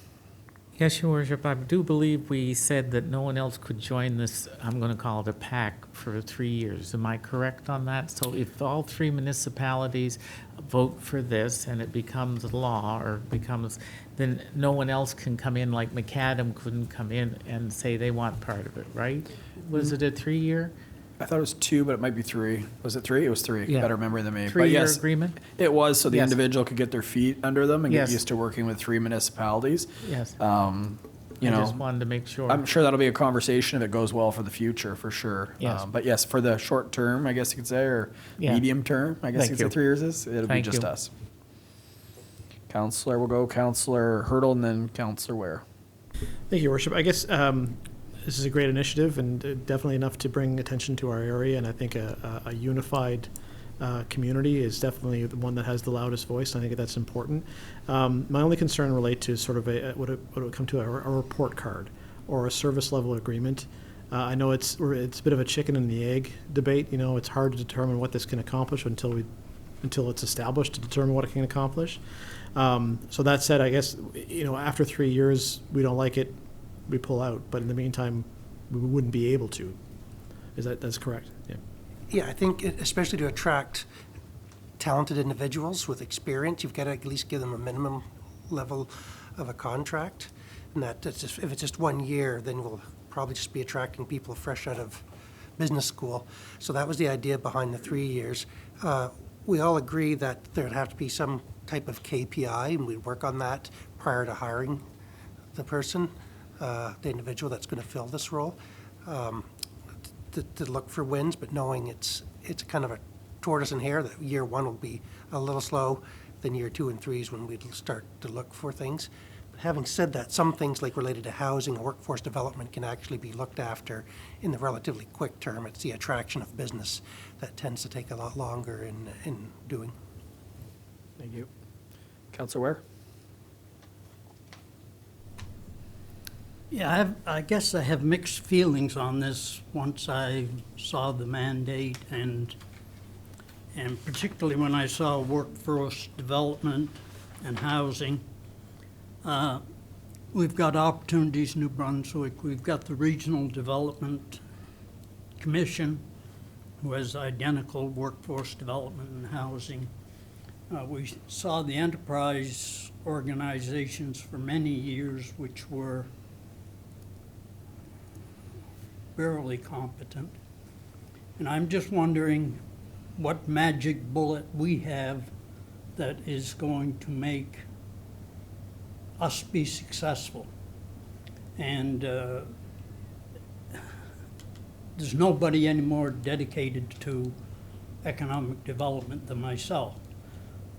Yes, Your Worship, I do believe we said that no one else could join this, I'm going to call it a pack, for 3 years. Am I correct on that? So if all 3 municipalities vote for this and it becomes law or becomes, then no one else can come in, like McAdam couldn't come in and say they want part of it, right? Was it a 3-year? I thought it was 2, but it might be 3. Was it 3? It was 3. Yeah. Better memory than me. But 3-year yes, agreement? it was, so the Yes. individual could get their feet under them and Yes. get used to working with 3 municipalities. Yes. You know, I just wanted to make sure. I'm sure that'll be a conversation if it goes well for the future, for sure. Yes. But yes, for the short term, I guess you could say, or Yeah. medium term, I guess Thank you could say you. 3 years is, it'll be Thank just you. us. Counselor, we'll go Counselor Hurdle and then Counselor Ware. Thank you, Your Worship. I guess this is a great initiative and definitely enough to bring attention to our area, and I think a unified community is definitely the one that has the loudest voice, and I think that's important. My only concern relate to sort of would it come to a report card or a service level agreement. I know it's a bit of a chicken and the egg debate. You know, it's hard to determine what this can accomplish until it's established to determine what it can accomplish. So that said, I guess, you know, after 3 years, we don't like it, we pull out. But in the meantime, we wouldn't be able to. That's correct? Yeah. Yeah, I think especially to attract talented individuals with experience, you've got to at least give them a minimum level of a contract. And that's just, if it's just 1 year, then we'll probably just be attracting people fresh out of business school. So that was the idea behind the 3 years. We all agree that there'd have to be some type of KPI, and we'd work on that prior to hiring the person, the individual that's going to fill this role. To look for wins, but knowing it's kind of a tortoise and hare, that year 1 will be a little slow, then year 2 and 3 is when we'd start to look for things. But having said that, some things like related to housing or workforce development can actually be looked after in the relatively quick term. It's the attraction of business that tends to take a lot longer in doing. Thank you. Counselor Ware? Yeah, I guess I have mixed feelings on this once I saw the mandate and particularly when I saw workforce development and housing. We've got Opportunities New Brunswick, we've got the Regional Development Commission, who has identical workforce development and housing. We saw the enterprise organizations for many years, which were barely competent. And I'm just wondering what magic bullet we have that is going to make us be successful. And there's nobody anymore dedicated to economic development than myself.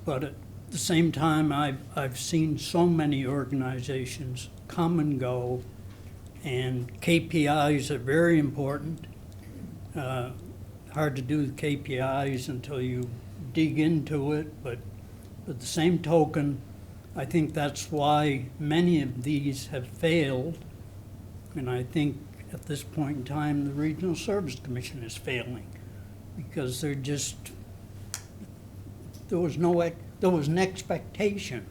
But at the same time, I've seen so many organizations come and go, and KPIs are very important. Hard to do the KPIs until you dig into it, but at the same token, I think that's why many of these have failed. And I think at this point in time, the Regional Service Commission is failing because there was an expectation,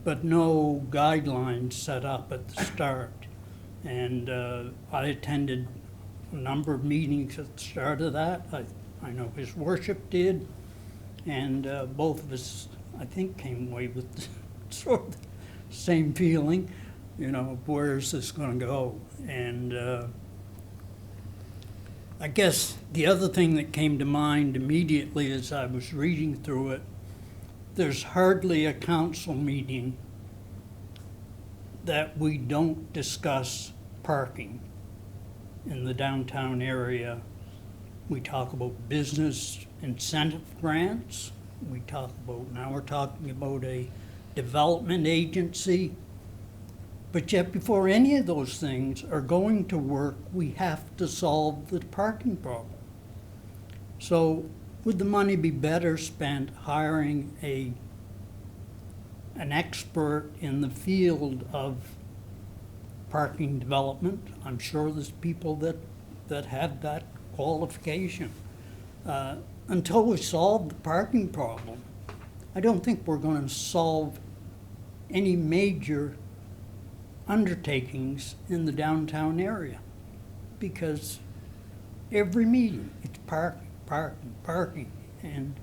but no guidelines set up at the start. And I attended a number of meetings at the start of that. I know His Worship did, and both of us, I think, came away with sort of the same feeling, you know, where is this going to go? And I guess the other thing that came to mind immediately as I was reading through it, there's hardly a council meeting that we don't discuss parking in the downtown area. We talk about business incentive grants, we talk about. Now we're talking about a development agency. But yet before any of those things are going to work, we have to solve the parking problem. So would the money be better spent hiring an expert in the field of parking development? I'm sure there's people that have that qualification. Until we solve the parking problem, I don't think we're going to solve any major undertakings in the downtown area, because every meeting it's parking, and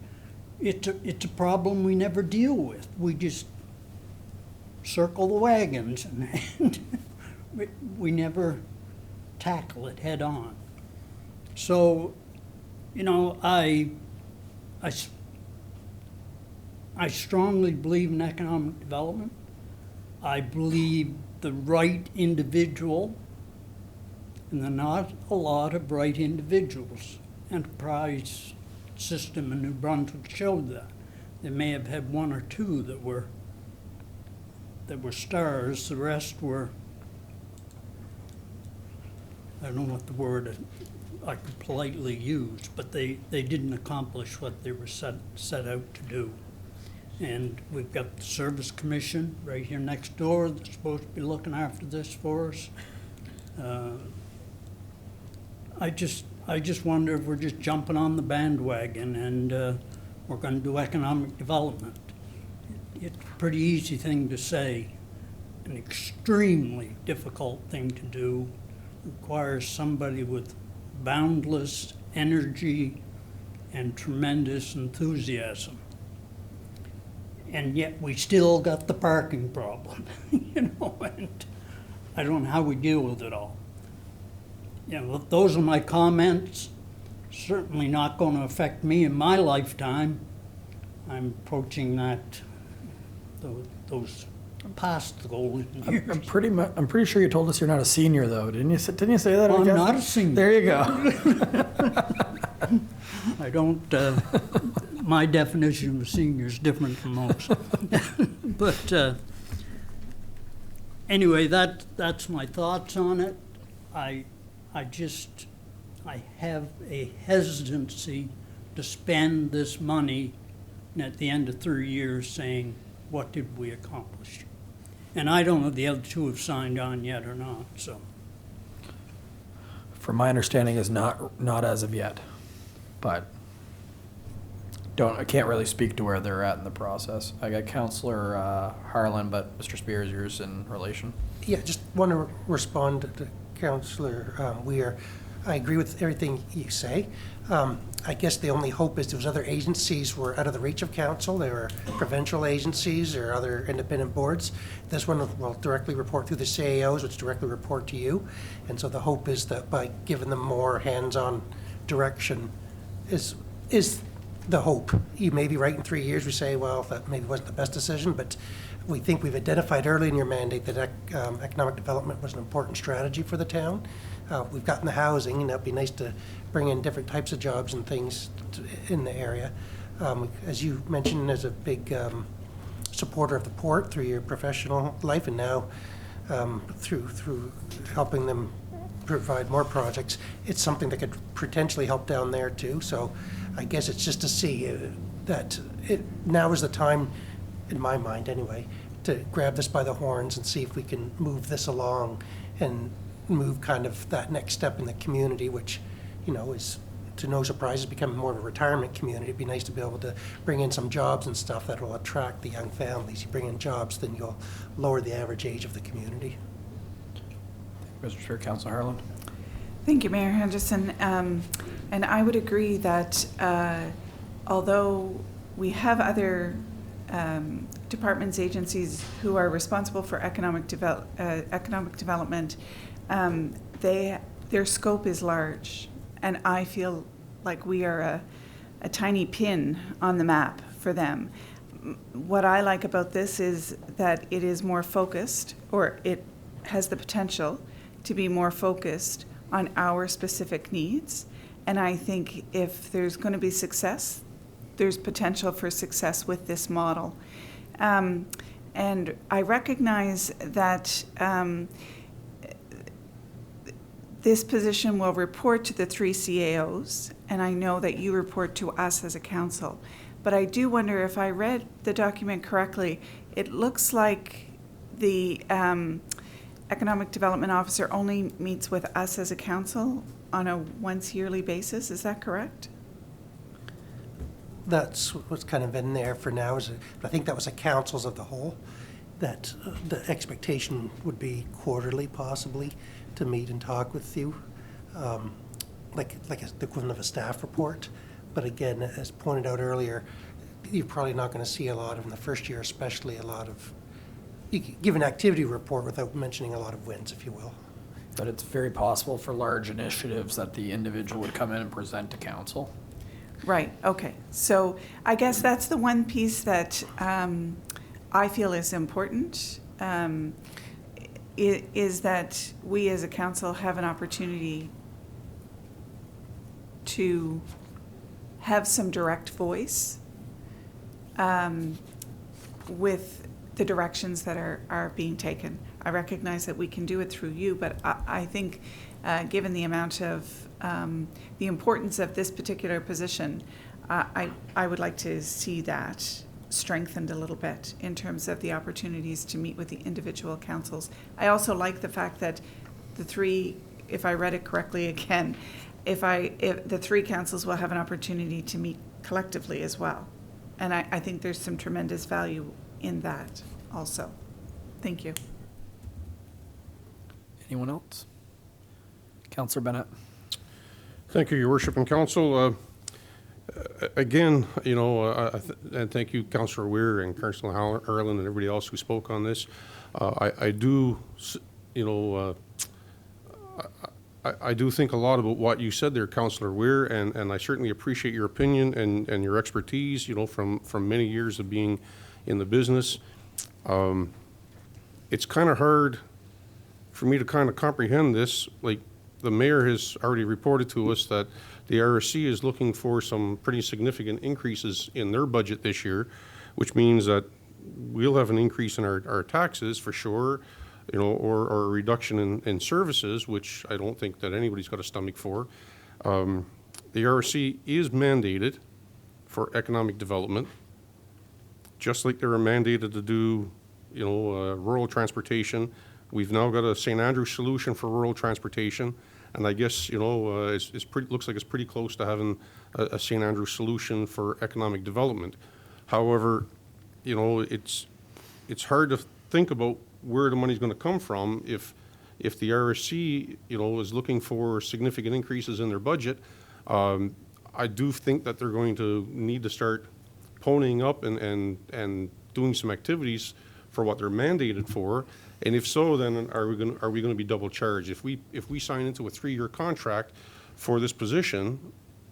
it's a problem we never deal with. We just circle the wagons and we never tackle it head on. So, you know, I strongly believe in economic development. I believe the right individual, and there are not a lot of right individuals. Enterprise system in New Brunswick showed that. They may have had one or two that were stars. The rest were, I don't know what the word I could politely use, but they didn't accomplish what they were set out to do. And we've got the Service Commission right here next door that's supposed to be looking after this for us. I just wonder if we're just jumping on the bandwagon and we're going to do economic development. It's a pretty easy thing to say, an extremely difficult thing to do. Requires somebody with boundless energy and tremendous enthusiasm. And yet we still got the parking problem, you know, and I don't know how we deal with it all. You know, those are my comments. Certainly not going to affect me in my lifetime. I'm approaching those past the golden years. I'm pretty sure you told us you're not a senior, though. Didn't you say that? Well, I'm not a senior. There you go. I don't. My definition of a senior is different from most. But anyway, that's my thoughts on it. I have a hesitancy to spend this money, and at the end of 3 years saying, what did we accomplish? And I don't know if the other two have signed on yet or not, so. From my understanding is not as of yet, but I can't really speak to where they're at in the process. I got Councillor Harlan, but Mr. Spears, yours in relation. Yeah, just want to respond to Councillor Weir. I agree with everything you say. I guess the only hope is those other agencies were out of the reach of council. There were provincial agencies or other independent boards. This one will directly report through the CAOs, which directly report to you. And so the hope is that by giving them more hands-on direction is the hope. You may be right in 3 years. We say, well, that maybe wasn't the best decision, but we think we've identified early in your mandate that economic development was an important strategy for the town. We've gotten the housing, and that'd be nice to bring in different types of jobs and things in the area. As you mentioned, as a big supporter of the port through your professional life, and now through helping them provide more projects, it's something that could potentially help down there too. So I guess it's just to see that now is the time, in my mind anyway, to grab this by the horns and see if we can move this along and move kind of that next step in the community, which, you know, is, to no surprise, is becoming more of a retirement community. It'd be nice to be able to bring in some jobs and stuff that will attract the young families. You bring in jobs, then you'll lower the average age of the community. Mr. Chair, Councillor Harlan. Thank you, Mayor Henderson. And I would agree that although we have other departments, agencies who are responsible for economic development, their scope is large, and I feel like we are a tiny pin on the map for them. What I like about this is that it is more focused, or it has the potential to be more focused on our specific needs. And I think if there's going to be success, there's potential for success with this model. And I recognize that this position will report to the 3 CAOs, and I know that you report to us as a council. But I do wonder, if I read the document correctly, it looks like the Economic Development Officer only meets with us as a council on a once yearly basis. Is that correct? That's what's kind of in there for now. I think that was a councils of the whole, that the expectation would be quarterly, possibly, to meet and talk with you, like the equivalent of a staff report. But again, as pointed out earlier, you're probably not going to see a lot of, in the first year especially, a lot of, you can give an activity report without mentioning a lot of wins, if you will. But it's very possible for large initiatives that the individual would come in and present to council. Right, okay. So I guess that's the one piece that I feel is important, is that we as a council have an opportunity to have some direct voice with the directions that are being taken. I recognize that we can do it through you, but I think given the amount of the importance of this particular position, I would like to see that strengthened a little bit in terms of the opportunities to meet with the individual councils. I also like the fact that the 3, if I read it correctly again, if the 3 councils will have an opportunity to meet collectively as well. And I think there's some tremendous value in that also. Thank you. Anyone else? Councillor Bennett. Thank you, Your Worship and Council. Again, and thank you, Councillor Weir and Councillor Harlan and everybody else who spoke on this. I do think a lot about what you said there, Councillor Weir, and I certainly appreciate your opinion and your expertise, from many years of being in the business. It's kind of hard for me to kind of comprehend this. Like, the mayor has already reported to us that the RSC is looking for some pretty significant increases in their budget this year, which means that we'll have an increase in our taxes for sure, or a reduction in services, which I don't think that anybody's got a stomach for. The RSC is mandated for economic development, just like they were mandated to do, rural transportation. We've now got a St. Andrews solution for rural transportation, and I guess looks like it's pretty close to having a St. Andrews solution for economic development. However, it's hard to think about where the money's going to come from if the RSC is looking for significant increases in their budget. I do think that they're going to need to start ponying up and doing some activities for what they're mandated for. And if so, then are we going to be double charged? If we sign into a 3-year contract for this position,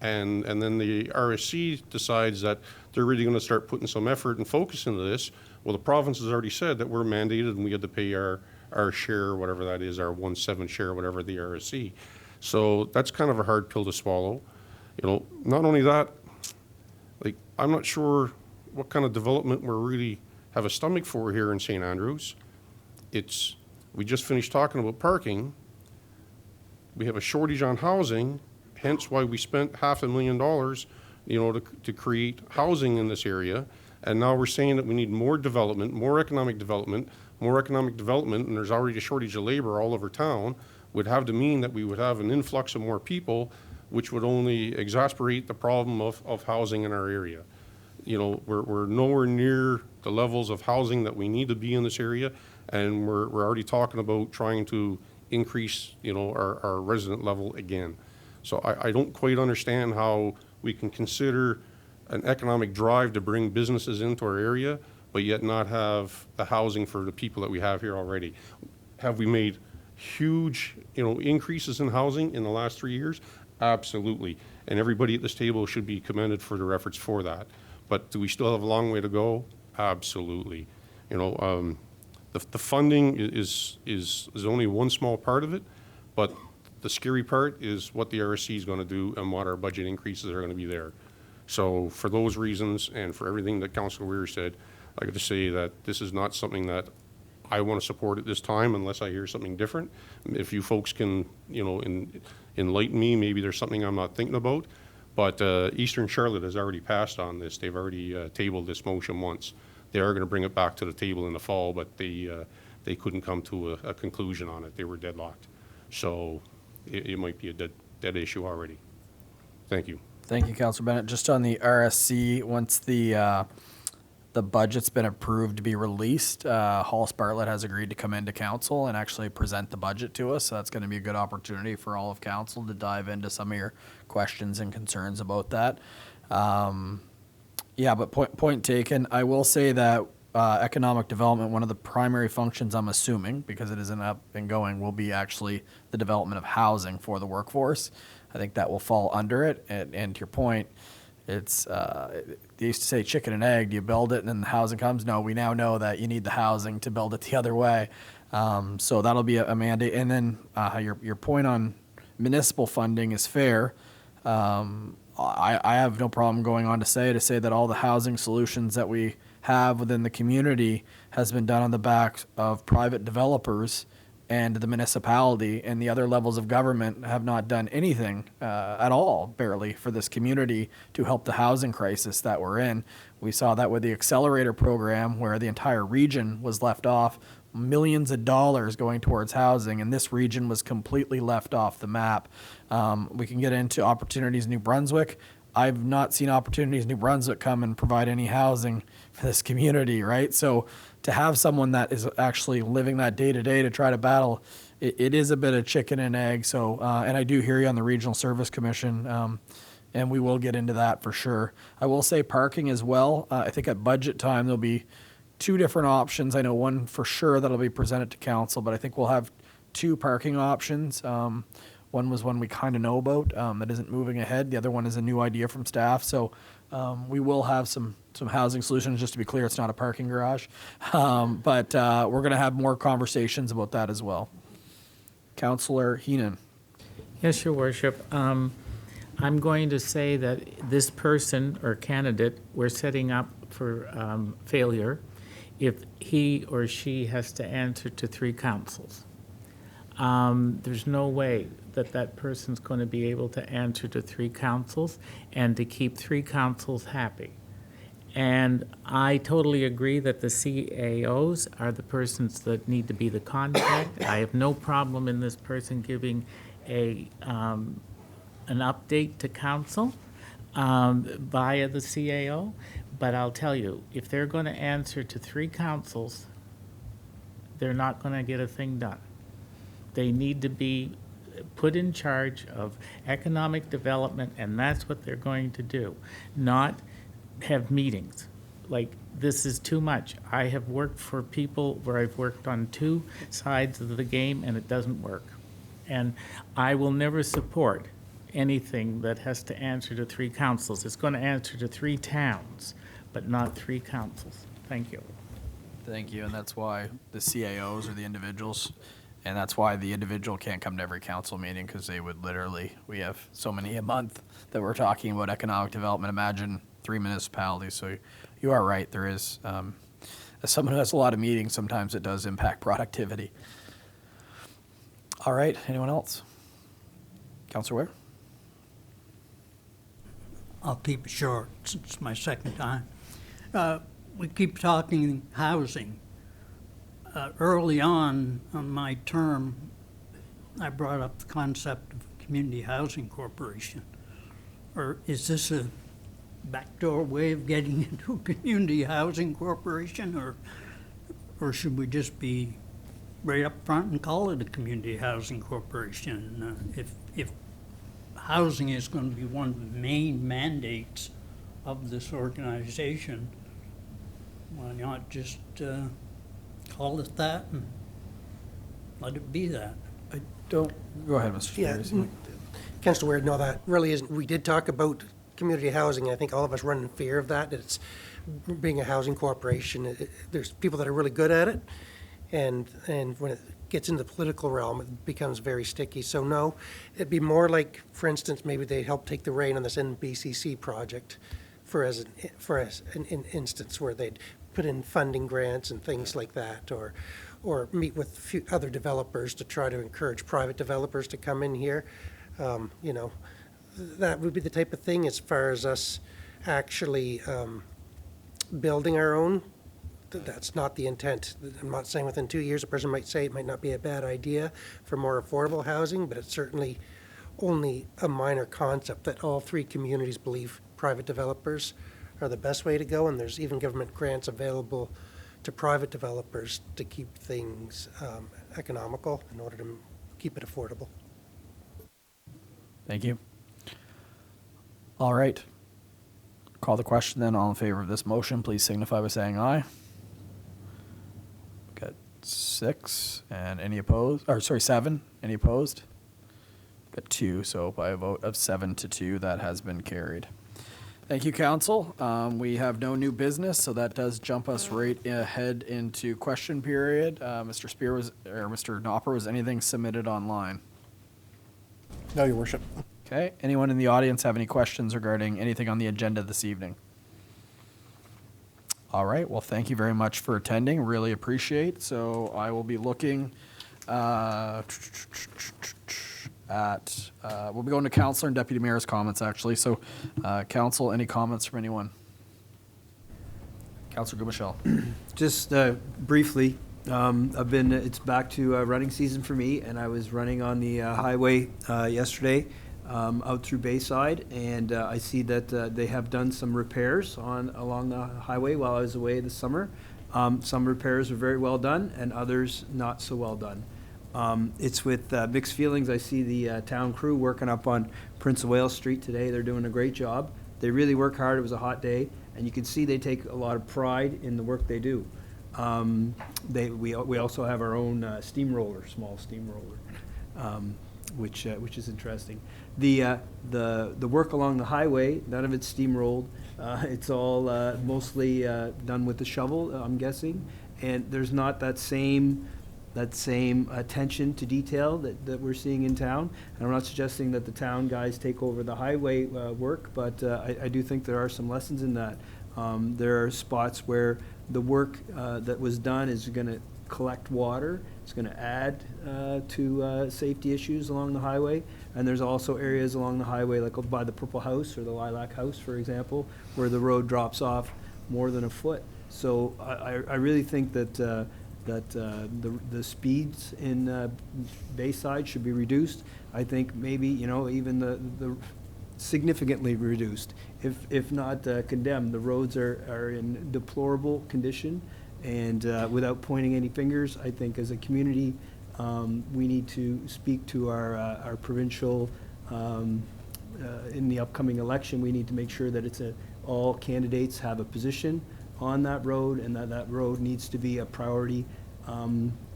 and then the RSC decides that they're really going to start putting some effort and focus into this, well, the province has already said that we're mandated and we had to pay our share, whatever that is, our 1/7 share, whatever, the RSC. So that's kind of a hard pill to swallow. Not only that, like, I'm not sure what kind of development we really have a stomach for here in St. Andrews. We just finished talking about parking. We have a shortage on housing, hence why we spent $500,000, to create housing in this area. And now we're saying that we need more development, more economic development, and there's already a shortage of labor all over town, would have to mean that we would have an influx of more people, which would only exacerbate the problem of housing in our area. We're nowhere near the levels of housing that we need to be in this area, and we're already talking about trying to increase, our resident level again. So I don't quite understand how we can consider an economic drive to bring businesses into our area, but yet not have the housing for the people that we have here already. Have we made huge, increases in housing in the last 3 years? Absolutely. And everybody at this table should be commended for their efforts for that. But do we still have a long way to go? Absolutely. The funding is only one small part of it, but the scary part is what the RSC is going to do and what our budget increases are going to be there. So for those reasons and for everything that Councilor Weir said, I got to say that this is not something that I want to support at this time unless I hear something different. If you folks can, enlighten me, maybe there's something I'm not thinking about. But Eastern Charlotte has already passed on this. They've already tabled this motion once. They are going to bring it back to the table in the fall, but they couldn't come to a conclusion on it. They were deadlocked. So it might be a dead issue already. Thank you. Thank you, Councilor Bennett. Just on the RSC, once the budget's been approved to be released, Hollis Bartlett has agreed to come into council and actually present the budget to us. So that's going to be a good opportunity for all of council to dive into some of your questions and concerns about that. Yeah, but point taken. I will say that economic development, one of the primary functions, I'm assuming, because it isn't up and going, will be actually the development of housing for the workforce. I think that will fall under it. And to your point, it's they used to say chicken and egg. Do you build it and then the housing comes? No, we now know that you need the housing to build it the other way. So that'll be a mandate. And then your point on municipal funding is fair. I have no problem going on to say that all the housing solutions that we have within the community has been done on the back of private developers, and the municipality and the other levels of government have not done anything at all, barely, for this community to help the housing crisis that we're in. We saw that with the accelerator program, where the entire region was left off, millions of dollars going towards housing, and this region was completely left off the map. We can get into opportunities in New Brunswick. I've not seen opportunities in New Brunswick come and provide any housing for this community, right? So to have someone that is actually living that day to day to try to battle, it is a bit of chicken and egg. So, and I do hear you on the Regional Service Commission, and we will get into that for sure. I will say parking as well. I think at budget time, there'll be two different options. I know one for sure that'll be presented to council, but I think we'll have two parking options. One was one we kind of know about that isn't moving ahead. The other one is a new idea from staff. So we will have some housing solutions. Just to be clear, it's not a parking garage. But we're going to have more conversations about that as well. Councillor Heenan. Yes, Your Worship. I'm going to say that this person or candidate we're setting up for failure if he or she has to answer to 3 councils. There's no way that person's going to be able to answer to 3 councils and to keep 3 councils happy. And I totally agree that the CAOs are the persons that need to be the contact. I have no problem in this person giving an update to council via the CAO. But I'll tell you, if they're going to answer to 3 councils, they're not going to get a thing done. They need to be put in charge of economic development, and that's what they're going to do, not have meetings. Like, this is too much. I have worked for people where I've worked on 2 sides of the game, and it doesn't work. And I will never support anything that has to answer to 3 councils. It's going to answer to 3 towns, but not 3 councils. Thank you. Thank you, and that's why the CAOs are the individuals. And that's why the individual can't come to every council meeting, because they would literally, we have so many a month that we're talking about economic development. Imagine 3 municipalities. So you are right. There is, as someone who has a lot of meetings, sometimes it does impact productivity. All right. Anyone else? Councillor Ware? I'll keep it short since it's my second time. We keep talking housing. Early on my term, I brought up the concept of a community housing corporation. Or is this a backdoor way of getting into a community housing corporation, or should we just be right up front and call it a community housing corporation? If housing is going to be one of the main mandates of this organization, why not just call it that and let it be that? I don't. Go ahead, Mr. Yeah, Councillor Ware, no, that really isn't. We did talk about community housing. I think all of us run in fear of that. It's being a housing corporation. There's people that are really good at it, and when it gets into the political realm, it becomes very sticky. So no, it'd be more like, for instance, maybe they help take the rein on this NBCC project as an instance where they'd put in funding grants and things like that, or meet with other developers to try to encourage private developers to come in here. You know, that would be the type of thing. As far as us actually building our own, that's not the intent. I'm not saying within 2 years a person might say it might not be a bad idea for more affordable housing, but it's certainly only a minor concept that all three communities believe private developers are the best way to go, and there's even government grants available to private developers to keep things economical in order to keep it affordable. Thank you. All right. Call the question then. All in favor of this motion, please signify by saying aye. Got 6, and any opposed? Or sorry, 7. Any opposed? Got 2, so by a vote of 7-2, that has been carried. Thank you, Council. We have no new business, so that does jump us right ahead into question period. Mr. Spear Mr. Nopper, was anything submitted online? No, Your Worship. Okay. Anyone in the audience have any questions regarding anything on the agenda this evening? All right. Well, thank you very much for attending. Really appreciate. So I will be looking we'll be going to Councillor and Deputy Mayor's comments, actually. So, Council, any comments from anyone? Councillor Goumichel. Just briefly, it's back to running season for me, and I was running on the highway yesterday out through Bayside, and I see that they have done some repairs along the highway while I was away this summer. Some repairs are very well done, and others not so well done. It's with mixed feelings. I see the town crew working up on Prince of Wales Street today. They're doing a great job. They really work hard. It was a hot day, and you can see they take a lot of pride in the work they do. We also have our own small steamroller, which is interesting. The work along the highway, none of it's steamrolled. It's all mostly done with the shovel, I'm guessing, and there's not that same attention to detail that we're seeing in town. And I'm not suggesting that the town guys take over the highway work, but I do think there are some lessons in that. There are spots where the work that was done is going to collect water. It's going to add to safety issues along the highway. And there's also areas along the highway, like by the Purple House or the Lilac House, for example, where the road drops off more than a foot. So I really think that the speeds in Bayside should be reduced. I think maybe, even the significantly reduced, if not condemned. The roads are in deplorable condition, and without pointing any fingers, I think as a community, we need to speak to our provincial, in the upcoming election, we need to make sure that all candidates have a position on that road, and that road needs to be a priority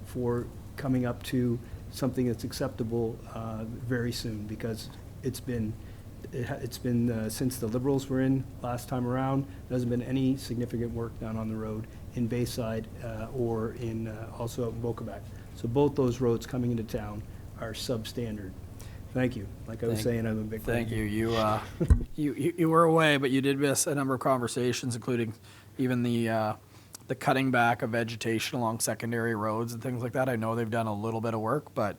for coming up to something that's acceptable very soon, because it's been since the Liberals were in last time around, there hasn't been any significant work done on the road in Bayside or in also out in Bocabec. So both those roads coming into town are substandard. Thank you. Like I was saying, I'm a big fan. Thank you. You were away, but you did miss a number of conversations, including even the cutting back of vegetation along secondary roads and things like that. I know they've done a little bit of work, but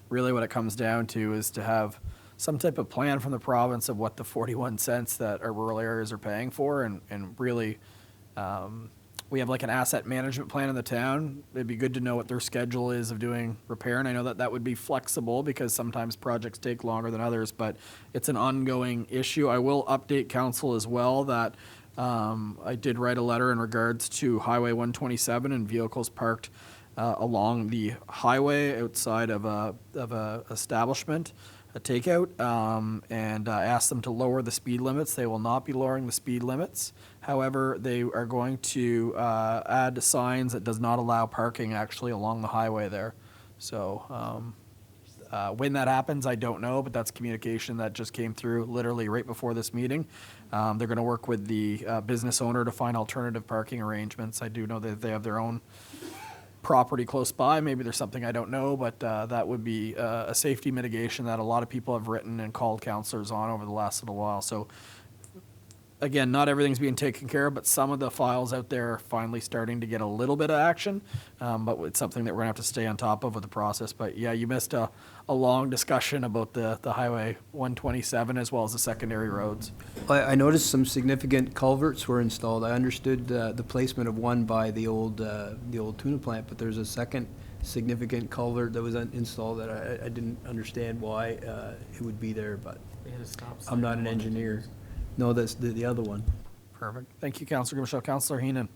really what it comes down to is to have some type of plan from the province of what the 41 cents that our rural areas are paying for, and really we have like an asset management plan in the town. It'd be good to know what their schedule is of doing repair, and I know that would be flexible because sometimes projects take longer than others, but it's an ongoing issue. I will update council as well that I did write a letter in regards to Highway 127 and vehicles parked along the highway outside of a establishment, a takeout, and asked them to lower the speed limits. They will not be lowering the speed limits. However, they are going to add signs that does not allow parking actually along the highway there. So when that happens, I don't know, but that's communication that just came through literally right before this meeting. They're going to work with the business owner to find alternative parking arrangements. I do know that they have their own property close by. Maybe there's something I don't know, but that would be a safety mitigation that a lot of people have written and called counselors on over the last little while. So again, not everything's being taken care of, but some of the files out there are finally starting to get a little bit of action. But it's something that we're gonna have to stay on top of with the process. But yeah, you missed a long discussion about the Highway 127 as well as the secondary roads. I noticed some significant culverts were installed. I understood the placement of one by the old tuna plant, but there's a second significant culvert that was installed that I didn't understand why it would be there, but I'm not an engineer. No, that's the other one. Perfect. Thank you, Councillor Michelle. Councillor Heenan.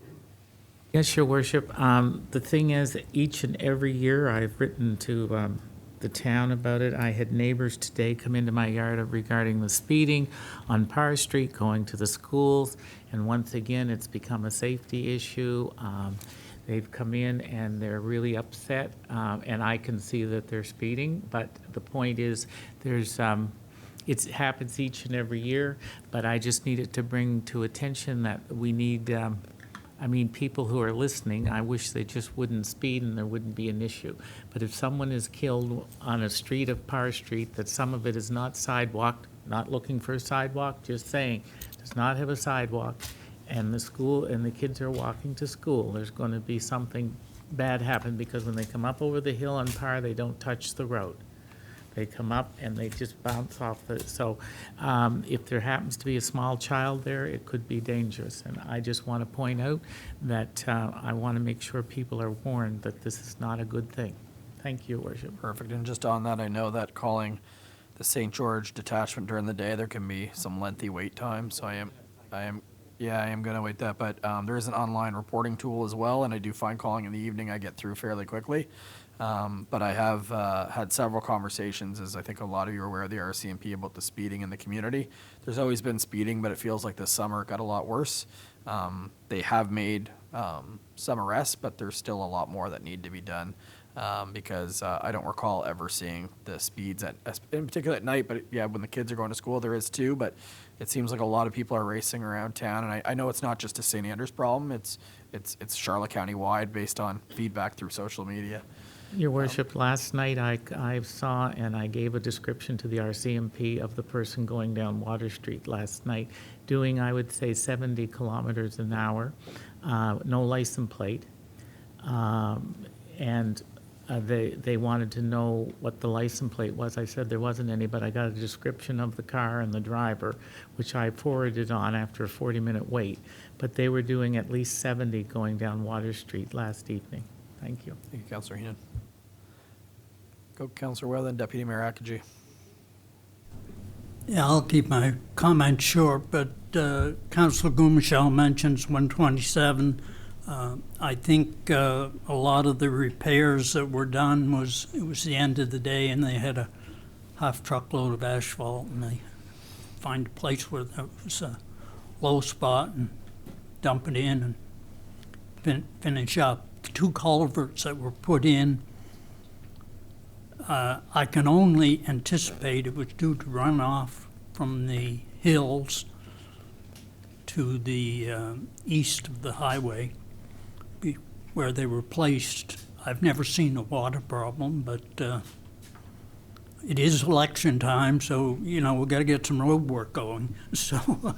Yes, Your Worship. The thing is, each and every year I've written to the town about it. I had neighbors today come into my yard regarding the speeding on Parr Street going to the schools. And once again, it's become a safety issue. They've come in and they're really upset, and I can see that they're speeding. But the point is, there's it happens each and every year, but I just needed to bring to attention that we need, people who are listening, I wish they just wouldn't speed and there wouldn't be an issue. But if someone is killed on a street of Parr Street, that some of it is not sidewalked, not looking for a sidewalk, just saying, does not have a sidewalk, and the school and the kids are walking to school, there's going to be something bad happen, because when they come up over the hill on Parr, they don't touch the road. They come up and they just bounce off the, so if there happens to be a small child there, it could be dangerous. And I just want to point out that I want to make sure people are warned that this is not a good thing. Thank you, Worship. Perfect. And just on that, I know that calling the St. George detachment during the day, there can be some lengthy wait time. So I am going to wait that. But there is an online reporting tool as well, and I do find calling in the evening I get through fairly quickly. But I have had several conversations, as I think a lot of you are aware of the RCMP, about the speeding in the community. There's always been speeding, but it feels like this summer it got a lot worse. They have made some arrests, but there's still a lot more that need to be done, because I don't recall ever seeing the speeds, in particular at night, but yeah, when the kids are going to school, there is too, but it seems like a lot of people are racing around town, and I know it's not just a St. Andrews problem, it's Charlotte County wide based on feedback through social media. Your Worship, last night I saw and I gave a description to the RCMP of the person going down Water Street last night, doing, I would say, 70 kilometers an hour, no license plate, and they wanted to know what the license plate was. I said there wasn't any, but I got a description of the car and the driver, which I forwarded on after a 40-minute wait. But they were doing at least 70 going down Water Street last evening. Thank you. Thank you, Councillor Heenan. Go Councillor Well, then Deputy Mayor Akaji. Yeah, I'll keep my comments short, but Councillor Gumichel mentions 127. I think a lot of the repairs that were done it was the end of the day, and they had a half truckload of asphalt, and they find a place where there was a low spot and dump it in and finish up. The two culverts that were put in, I can only anticipate it was due to runoff from the hills to the east of the highway where they were placed. I've never seen a water problem, but it is election time, so, we've got to get some road work going. So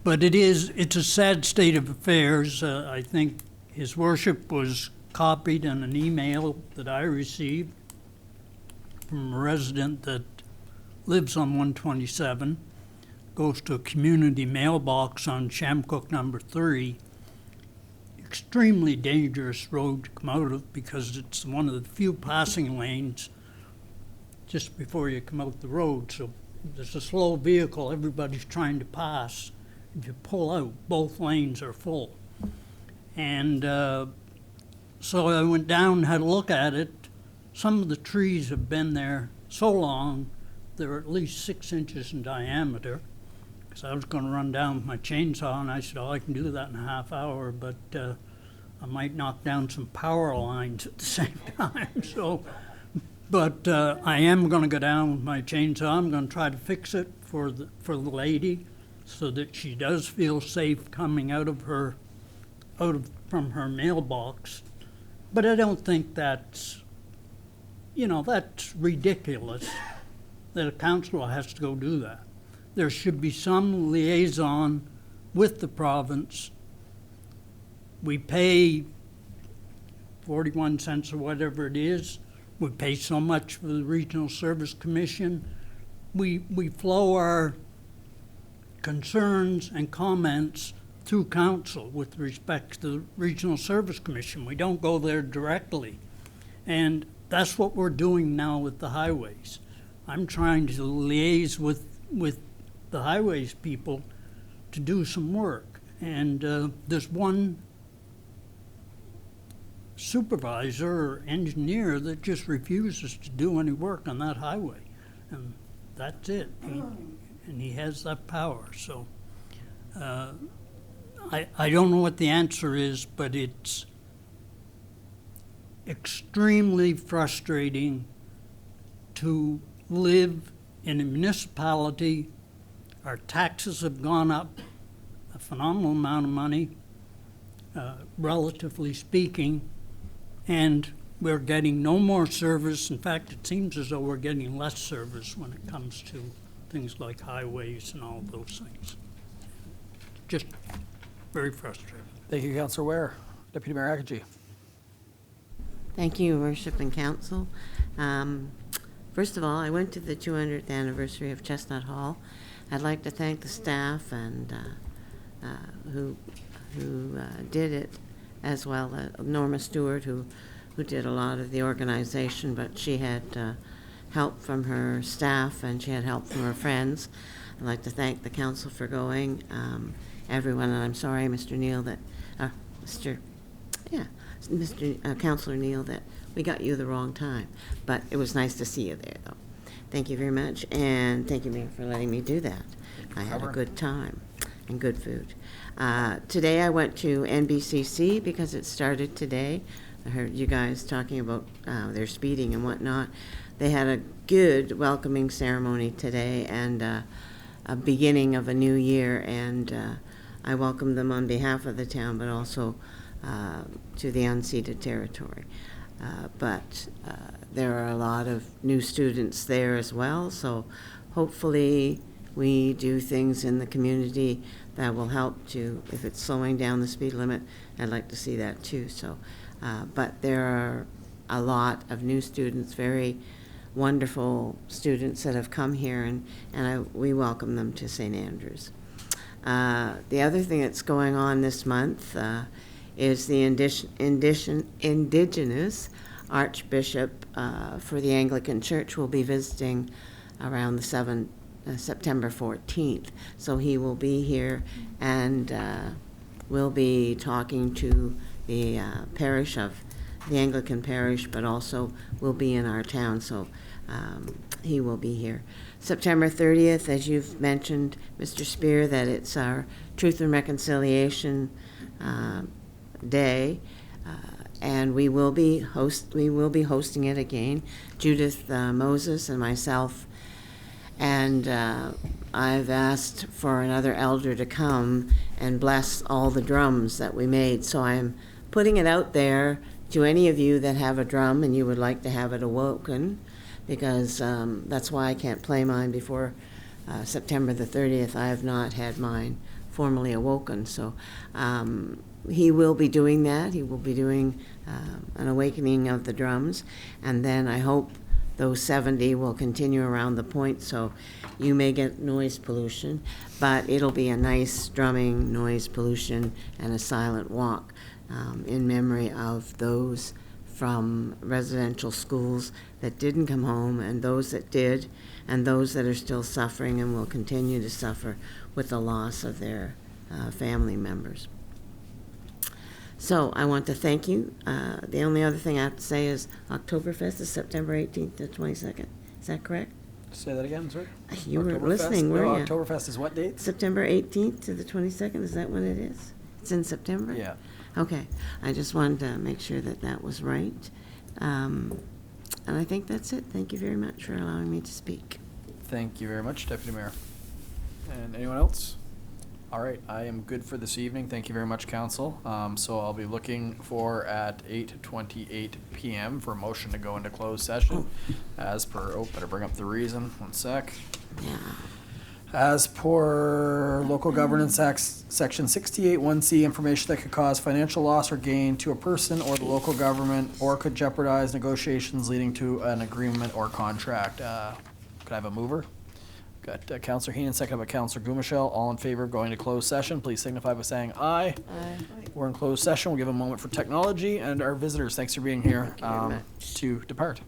but it's a sad state of affairs. I think His Worship was copied in an email that I received from a resident that lives on 127, goes to a community mailbox on Shamcook number 3. Extremely dangerous road to come out of because it's one of the few passing lanes just before you come out the road. So there's a slow vehicle, everybody's trying to pass. If you pull out, both lanes are full. And so I went down and had a look at it. Some of the trees have been there so long, they're at least 6 inches in diameter. Because I was going to run down with my chainsaw, and I said, I can do that in a half hour, but I might knock down some power lines at the same time. So, but I am going to go down with my chainsaw. I'm going to try to fix it for the lady so that she does feel safe coming out of her from her mailbox. But I don't think that's, that's ridiculous that a councillor has to go do that. There should be some liaison with the province. We pay 41 cents or whatever it is. We pay so much for the Regional Service Commission. We flow our concerns and comments through council with respect to the Regional Service Commission. We don't go there directly. And that's what we're doing now with the highways. I'm trying to liaise with the highways people to do some work. And there's one supervisor or engineer that just refuses to do any work on that highway. And that's it. And he has that power. So I don't know what the answer is, but it's extremely frustrating to live in a municipality. Our taxes have gone up a phenomenal amount of money, relatively speaking, and we're getting no more service. In fact, it seems as though we're getting less service when it comes to things like highways and all those things. Just very frustrating. Thank you, Councillor Ware. Deputy Mayor Akagi. Thank you, Worship and Council. First of all, I went to the 200th anniversary of Chestnut Hall. I'd like to thank the staff and who did it, as well as Norma Stewart, who did a lot of the organization, but she had help from her staff and she had help from her friends. I'd like to thank the council for going, everyone, and I'm sorry, Mr. Neal, that, Councillor Neal, that we got you the wrong time, but it was nice to see you there, though. Thank you very much, and thank you, Mayor, for letting me do that. I had a good time and good food. Today I went to NBCC because it started today. I heard you guys talking about their speeding and whatnot. They had a good welcoming ceremony today and a beginning of a new year, and I welcomed them on behalf of the town, but also to the unceded territory. But there are a lot of new students there as well, so hopefully we do things in the community that will help to, if it's slowing down the speed limit, I'd like to see that too. So, but there are a lot of new students, very wonderful students that have come here, and we welcome them to St. Andrews. The other thing that's going on this month is the Indigenous Archbishop for the Anglican Church will be visiting around the September 14th. So he will be here and we'll be talking to the parish of the Anglican parish, but also will be in our town, so he will be here. September 30th, as you've mentioned, Mr. Spear, that it's our Truth and Reconciliation Day, and we will be hosting it again. Judith Moses and myself, and I've asked for another elder to come and bless all the drums that we made. So I'm putting it out there to any of you that have a drum and you would like to have it awoken, because that's why I can't play mine before September the 30th. I have not had mine formally awoken. So he will be doing that. He will be doing an awakening of the drums, and then I hope those 70 will continue around the point, so you may get noise pollution, but it'll be a nice drumming, noise pollution, and a silent walk in memory of those from residential schools that didn't come home, and those that did, and those that are still suffering and will continue to suffer with the loss of their family members. So I want to thank you. The only other thing I have to say is Oktoberfest is September 18th to 22nd. Is that correct? Say that again, sir. You were listening, were you? Oktoberfest is what date? September 18th to the 22nd. Is that when it is? It's in September? Yeah. Okay. I just wanted to make sure that that was right. And I think that's it. Thank you very much for allowing me to speak. Thank you very much, Deputy Mayor. And anyone else? All right, I am good for this evening. Thank you very much, council. So I'll be looking for at 8:28 p.m. for a motion to go into closed session. As per, better bring up the reason. 1 sec. Yeah. As per Local Governance Act, Section 68(1)C, information that could cause financial loss or gain to a person or the local government or could jeopardize negotiations leading to an agreement or contract. Could I have a mover? Got Councillor Heenan, second by Councillor Gumashell. All in favor of going to closed session, please signify by saying aye. Aye. We're in closed session. We'll give a moment for technology and our visitors. Thanks for being here Thank you very much. to depart.